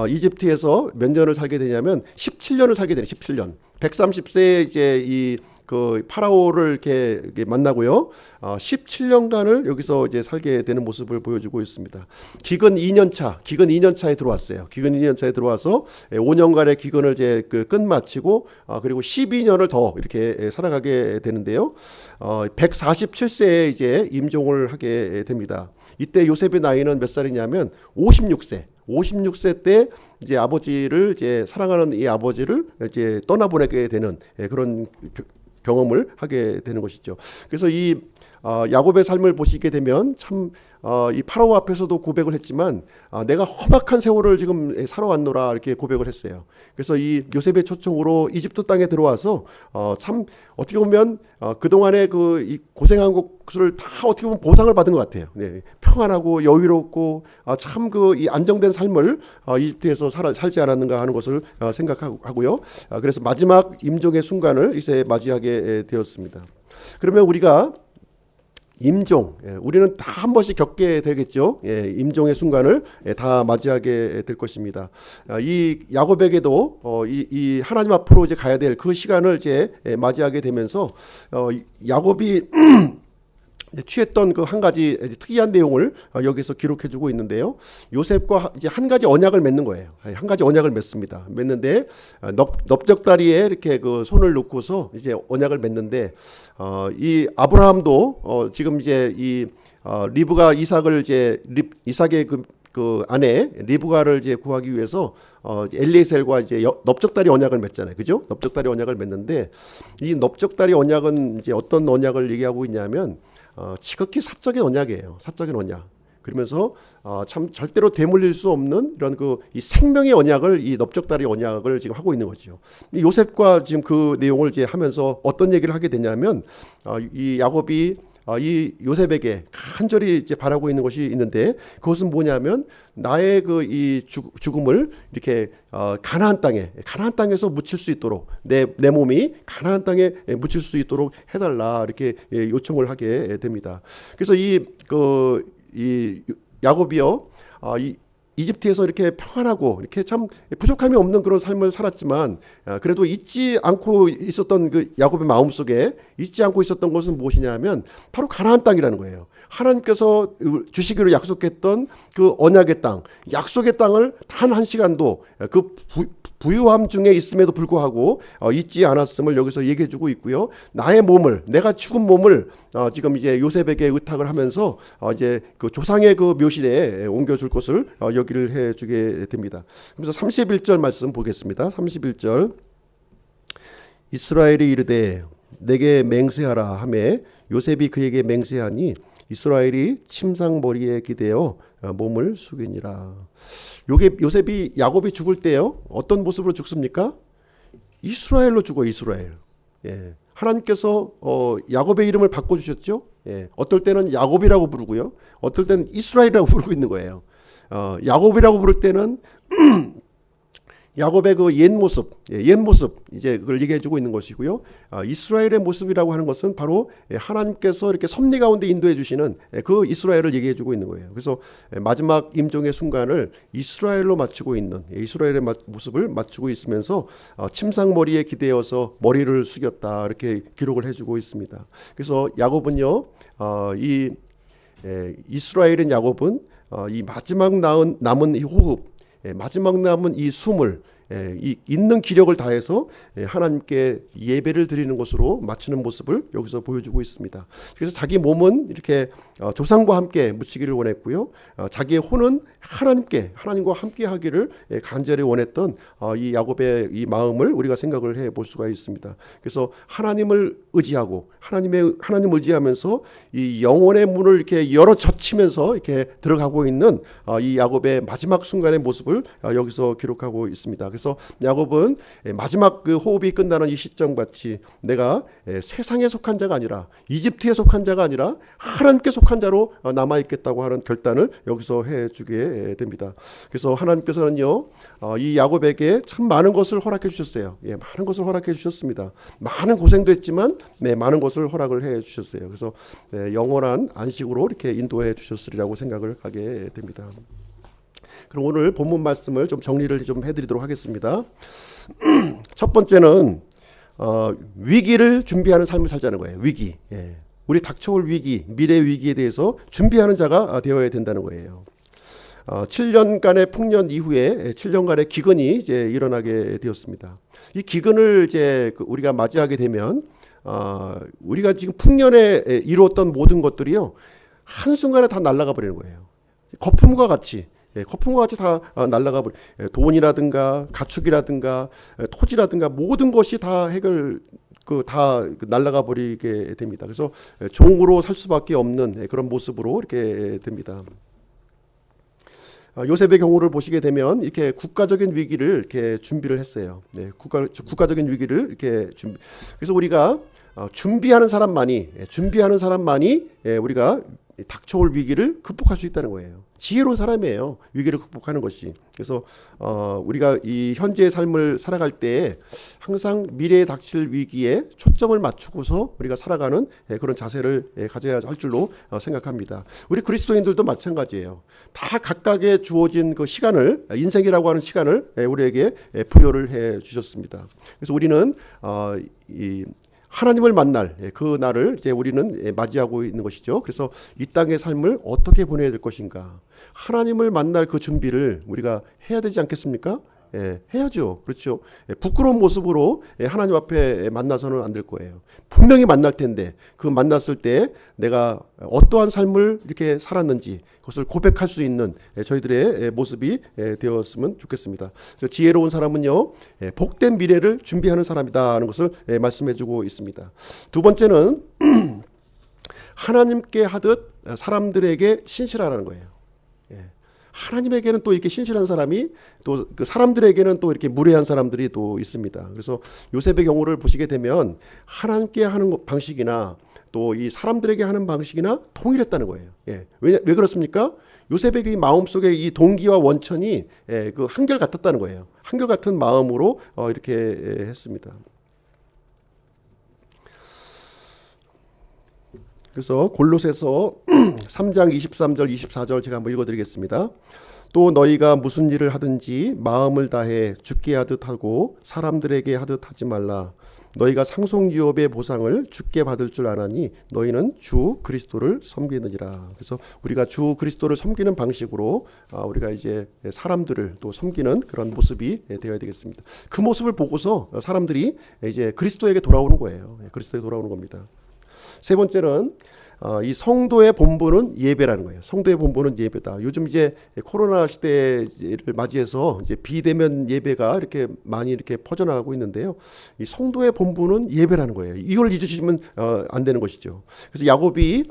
이집트에서 몇 년을 살게 되냐면 17년을 살게 되네. 17년. 130세에 이제 이 그 파라오를 이렇게 만나고요. 17년간을 여기서 이제 살게 되는 모습을 보여주고 있습니다. 기근 2년차에 들어왔어요. 기근 2년차에 들어와서 5년간의 기근을 이제 끝마치고 그리고 12년을 더 이렇게 살아가게 되는데요. 147세에 이제 임종을 하게 됩니다. 이때 요셉의 나이는 몇 살이냐면 56세 때 이제 아버지를 이제 사랑하는 이 아버지를 이제 떠나보내게 되는 그런 경험을 하게 되는 것이죠. 그래서 이 야곱의 삶을 보시게 되면 참 이 파라오 앞에서도 고백을 했지만 내가 험악한 세월을 지금 살아왔노라 이렇게 고백을 했어요. 그래서 이 요셉의 초청으로 이집트 땅에 들어와서 참 어떻게 보면 그동안의 그 이 고생한 것을 다 어떻게 보면 보상을 받은 것 같아요. 평안하고 여유롭고 참 그 이 안정된 삶을 이집트에서 살지 않았는가 하는 것을 생각하고요. 그래서 마지막 임종의 순간을 이제 맞이하게 되었습니다. 그러면 우리가 임종, 우리는 다 한 번씩 겪게 되겠죠. 임종의 순간을 다 맞이하게 될 것입니다. 이 야곱에게도 이 하나님 앞으로 이제 가야 될 그 시간을 이제 맞이하게 되면서 야곱이 취했던 그 한 가지 특이한 내용을 여기서 기록해주고 있는데요. 요셉과 이제 한 가지 언약을 맺는 거예요. 한 가지 언약을 맺습니다. 맺는데 넓적다리에 이렇게 그 손을 놓고서 이제 언약을 맺는데 이 아브라함도 지금 이제 이 리브가 이삭을 이제 이삭의 그 아내 리브가를 이제 구하기 위해서 엘리에셀과 이제 넓적다리 언약을 맺잖아요. 그죠? 넓적다리 언약을 맺는데 이 넓적다리 언약은 이제 어떤 언약을 얘기하고 있냐면 지극히 사적인 언약이에요. 사적인 언약. 그러면서 참 절대로 되물릴 수 없는 이런 이 생명의 언약을 이 넓적다리 언약을 지금 하고 있는 거죠. 이 요셉과 지금 그 내용을 이제 하면서 어떤 얘기를 하게 되냐면 이 야곱이 이 요셉에게 간절히 이제 바라고 있는 것이 있는데 그것은 뭐냐면 나의 그 이 죽음을 이렇게 가나안 땅에서 묻힐 수 있도록 내 몸이 가나안 땅에 묻힐 수 있도록 해달라 이렇게 요청을 하게 됩니다. 그래서 이 야곱이요 이집트에서 이렇게 평안하고 이렇게 참 부족함이 없는 그런 삶을 살았지만 그래도 잊지 않고 있었던 그 야곱의 마음속에 잊지 않고 있었던 것은 무엇이냐면 바로 가나안 땅이라는 거예요. 하나님께서 주시기로 약속했던 그 언약의 땅, 약속의 땅을 단 한 시간도 그 부유함 중에 있음에도 불구하고 잊지 않았음을 여기서 얘기해주고 있고요. 내가 죽은 몸을 지금 이제 요셉에게 의탁을 하면서 이제 그 조상의 그 묘실에 옮겨줄 것을 여기를 해주게 됩니다. 그래서 31절 말씀 보겠습니다. 31절 이스라엘이 이르되 내게 맹세하라 하매 요셉이 그에게 맹세하니 이스라엘이 침상머리에 기대어 몸을 숙이니라. 야곱이 죽을 때요 어떤 모습으로 죽습니까? 이스라엘로 죽어. 이스라엘. 하나님께서 야곱의 이름을 바꿔주셨죠. 어떨 때는 야곱이라고 부르고요, 어떨 때는 이스라엘이라고 부르고 있는 거예요. 야곱이라고 부를 때는 야곱의 그 옛 모습 이제 그걸 얘기해주고 있는 것이고요. 이스라엘의 모습이라고 하는 것은 바로 하나님께서 이렇게 섭리 가운데 인도해 주시는 그 이스라엘을 얘기해주고 있는 거예요. 그래서 마지막 임종의 순간을 이스라엘로 맞추고 있는 이스라엘의 모습을 맞추고 있으면서 침상머리에 기대어서 머리를 숙였다 이렇게 기록을 해주고 있습니다. 그래서 야곱은요, 이 이스라엘인 야곱은 이 마지막 남은 이 호흡, 마지막 남은 이 숨을 이 있는 기력을 다해서 하나님께 예배를 드리는 것으로 마치는 모습을 여기서 보여주고 있습니다. 그래서 자기 몸은 이렇게 조상과 함께 묻히기를 원했고요. 자기의 혼은 하나님과 함께 하기를 간절히 원했던 이 야곱의 이 마음을 우리가 생각을 해볼 수가 있습니다. 그래서 하나님을 의지하고 하나님을 의지하면서 이 영혼의 문을 이렇게 열어 젖히면서 이렇게 들어가고 있는 이 야곱의 마지막 순간의 모습을 여기서 기록하고 있습니다. 그래서 야곱은 마지막 그 호흡이 끝나는 이 시점같이 내가 세상에 속한 자가 아니라 이집트에 속한 자가 아니라 하나님께 속한 자로 남아있겠다고 하는 결단을 여기서 해주게 됩니다. 그래서 하나님께서는요, 이 야곱에게 참 많은 것을 허락해 주셨어요. 많은 것을 허락해 주셨습니다. 많은 고생도 했지만 많은 것을 허락을 해 주셨어요. 그래서 영원한 안식으로 이렇게 인도해 주셨으리라고 생각을 하게 됩니다. 그럼 오늘 본문 말씀을 좀 정리를 좀 해드리도록 하겠습니다. 첫 번째는 위기를 준비하는 삶을 살자는 거예요. 위기. 우리 닥쳐올 위기, 미래 위기에 대해서 준비하는 자가 되어야 된다는 거예요. 7년간의 풍년 이후에 7년간의 기근이 이제 일어나게 되었습니다. 이 기근을 이제 우리가 맞이하게 되면 우리가 지금 풍년에 이루었던 모든 것들이요, 한순간에 다 날아가 버리는 거예요. 거품과 같이 다 날아가 버리. 돈이라든가 가축이라든가 토지라든가 모든 것이 다 다 날아가 버리게 됩니다. 그래서 종으로 살 수밖에 없는 그런 모습으로 이렇게 됩니다. 요셉의 경우를 보시게 되면 이렇게 국가적인 위기를 이렇게 준비를 했어요. 국가적인 위기를 이렇게 그래서 우리가 준비하는 사람만이 우리가 닥쳐올 위기를 극복할 수 있다는 거예요. 지혜로운 사람이에요. 위기를 극복하는 것이. 그래서 우리가 이 현재의 삶을 살아갈 때 항상 미래에 닥칠 위기에 초점을 맞추고서 우리가 살아가는 그런 자세를 가져야 할 줄로 생각합니다. 우리 그리스도인들도 마찬가지예요. 다 각각의 주어진 그 시간을, 인생이라고 하는 시간을 우리에게 부여를 해 주셨습니다. 그래서 우리는 이 하나님을 만날 그 날을 이제 우리는 맞이하고 있는 것이죠. 그래서 이 땅의 삶을 어떻게 보내야 될 것인가, 하나님을 만날 그 준비를 우리가 해야 되지 않겠습니까? 해야죠. 그렇죠. 부끄러운 모습으로 하나님 앞에 만나서는 안 될 거예요. 분명히 만날 텐데 그 만났을 때 내가 어떠한 삶을 이렇게 살았는지 그것을 고백할 수 있는 저희들의 모습이 되었으면 좋겠습니다. 그래서 지혜로운 사람은요, 복된 미래를 준비하는 사람이다 하는 것을 말씀해주고 있습니다. 두 번째는 하나님께 하듯 사람들에게 신실하라는 거예요. 하나님에게는 또 이렇게 신실한 사람이 또 그 사람들에게는 또 이렇게 무례한 사람들이 또 있습니다. 그래서 요셉의 경우를 보시게 되면 하나님께 하는 방식이나 또 이 사람들에게 하는 방식이나 동일했다는 거예요. 왜 그렇습니까? 요셉의 이 마음속에 이 동기와 원천이 그 한결 같았다는 거예요. 한결 같은 마음으로 이렇게 했습니다. 그래서 골로새서 3장 23절 24절 제가 한번 읽어드리겠습니다. 또 너희가 무슨 일을 하든지 마음을 다해 주께 하듯 하고 사람들에게 하듯 하지 말라. 너희가 상속유업의 보상을 주께 받을 줄 아나니 너희는 주 그리스도를 섬기느니라. 그래서 우리가 주 그리스도를 섬기는 방식으로 우리가 이제 사람들을 또 섬기는 그런 모습이 되어야 되겠습니다. 그 모습을 보고서 사람들이 이제 그리스도에게 돌아오는 거예요. 그리스도에게 돌아오는 겁니다. 세 번째는 이 성도의 본분은 예배라는 거예요. 성도의 본분은 예배다. 요즘 이제 코로나 시대를 맞이해서 이제 비대면 예배가 이렇게 많이 이렇게 퍼져나가고 있는데요. 이 성도의 본분은 예배라는 거예요. 이걸 잊으시면 안 되는 것이죠. 그래서 야곱이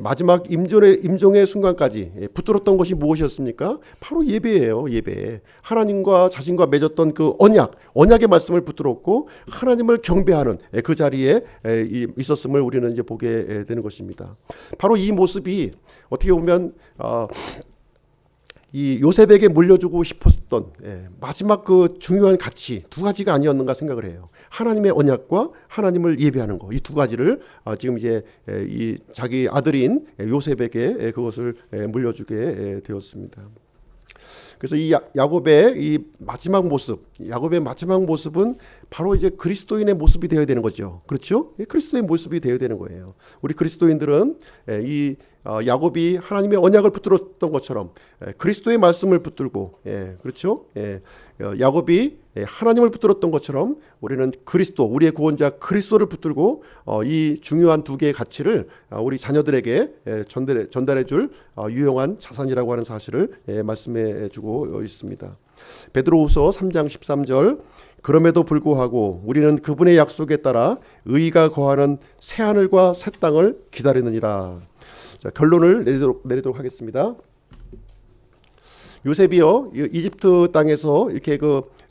마지막 임종의 순간까지 붙들었던 것이 무엇이었습니까? 바로 예배예요. 예배. 하나님과 자신과 맺었던 그 언약의 말씀을 붙들었고 하나님을 경배하는 그 자리에 있었음을 우리는 이제 보게 되는 것입니다. 바로 이 모습이 어떻게 보면 이 요셉에게 물려주고 싶었던 마지막 그 중요한 가치 두 가지가 아니었는가 생각을 해요. 하나님의 언약과 하나님을 예배하는 거, 이 두 가지를 지금 이제 이 자기 아들인 요셉에게 그것을 물려주게 되었습니다. 그래서 이 야곱의 이 마지막 모습, 야곱의 마지막 모습은 바로 이제 그리스도인의 모습이 되어야 되는 거죠. 그렇죠? 그리스도의 모습이 되어야 되는 거예요. 우리 그리스도인들은 이 야곱이 하나님의 언약을 붙들었던 것처럼 그리스도의 말씀을 붙들고, 그렇죠? 야곱이 하나님을 붙들었던 것처럼 우리는 그리스도, 우리의 구원자 그리스도를 붙들고 이 중요한 두 개의 가치를 우리 자녀들에게 전달해줄 유용한 자산이라고 하는 사실을 말씀해주고 있습니다. 베드로후서 3장 13절, 그럼에도 불구하고 우리는 그분의 약속에 따라 의가 거하는 새 하늘과 새 땅을 기다리느니라. 자, 결론을 내리도록 하겠습니다. 요셉이요, 이집트 땅에서 이렇게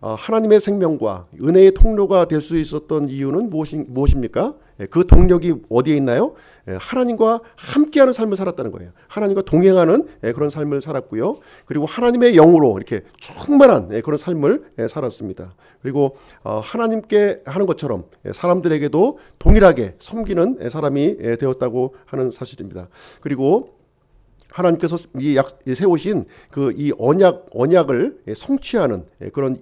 하나님의 생명과 은혜의 통로가 될 수 있었던 이유는 무엇입니까? 그 동력이 어디에 있나요? 하나님과 함께하는 삶을 살았다는 거예요. 하나님과 동행하는 그런 삶을 살았고요. 그리고 하나님의 영으로 이렇게 충만한 그런 삶을 살았습니다. 그리고 하나님께 하는 것처럼 사람들에게도 동일하게 섬기는 사람이 되었다고 하는 사실입니다. 그리고 하나님께서 세우신 이 언약을 성취하는 그런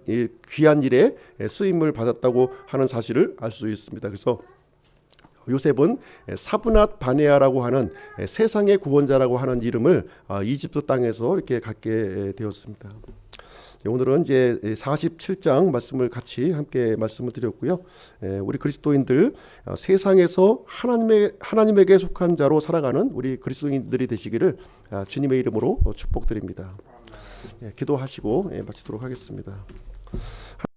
귀한 일에 쓰임을 받았다고 하는 사실을 알 수 있습니다. 그래서 요셉은 사브낫 바네아라고 하는 세상의 구원자라고 하는 이름을 이집트 땅에서 이렇게 갖게 되었습니다. 오늘은 이제 47장 말씀을 같이 함께 말씀을 드렸고요. 우리 그리스도인들 세상에서 하나님에게 속한 자로 살아가는 우리 그리스도인들이 되시기를 주님의 이름으로 축복드립니다. 기도하시고 마치도록 하겠습니다.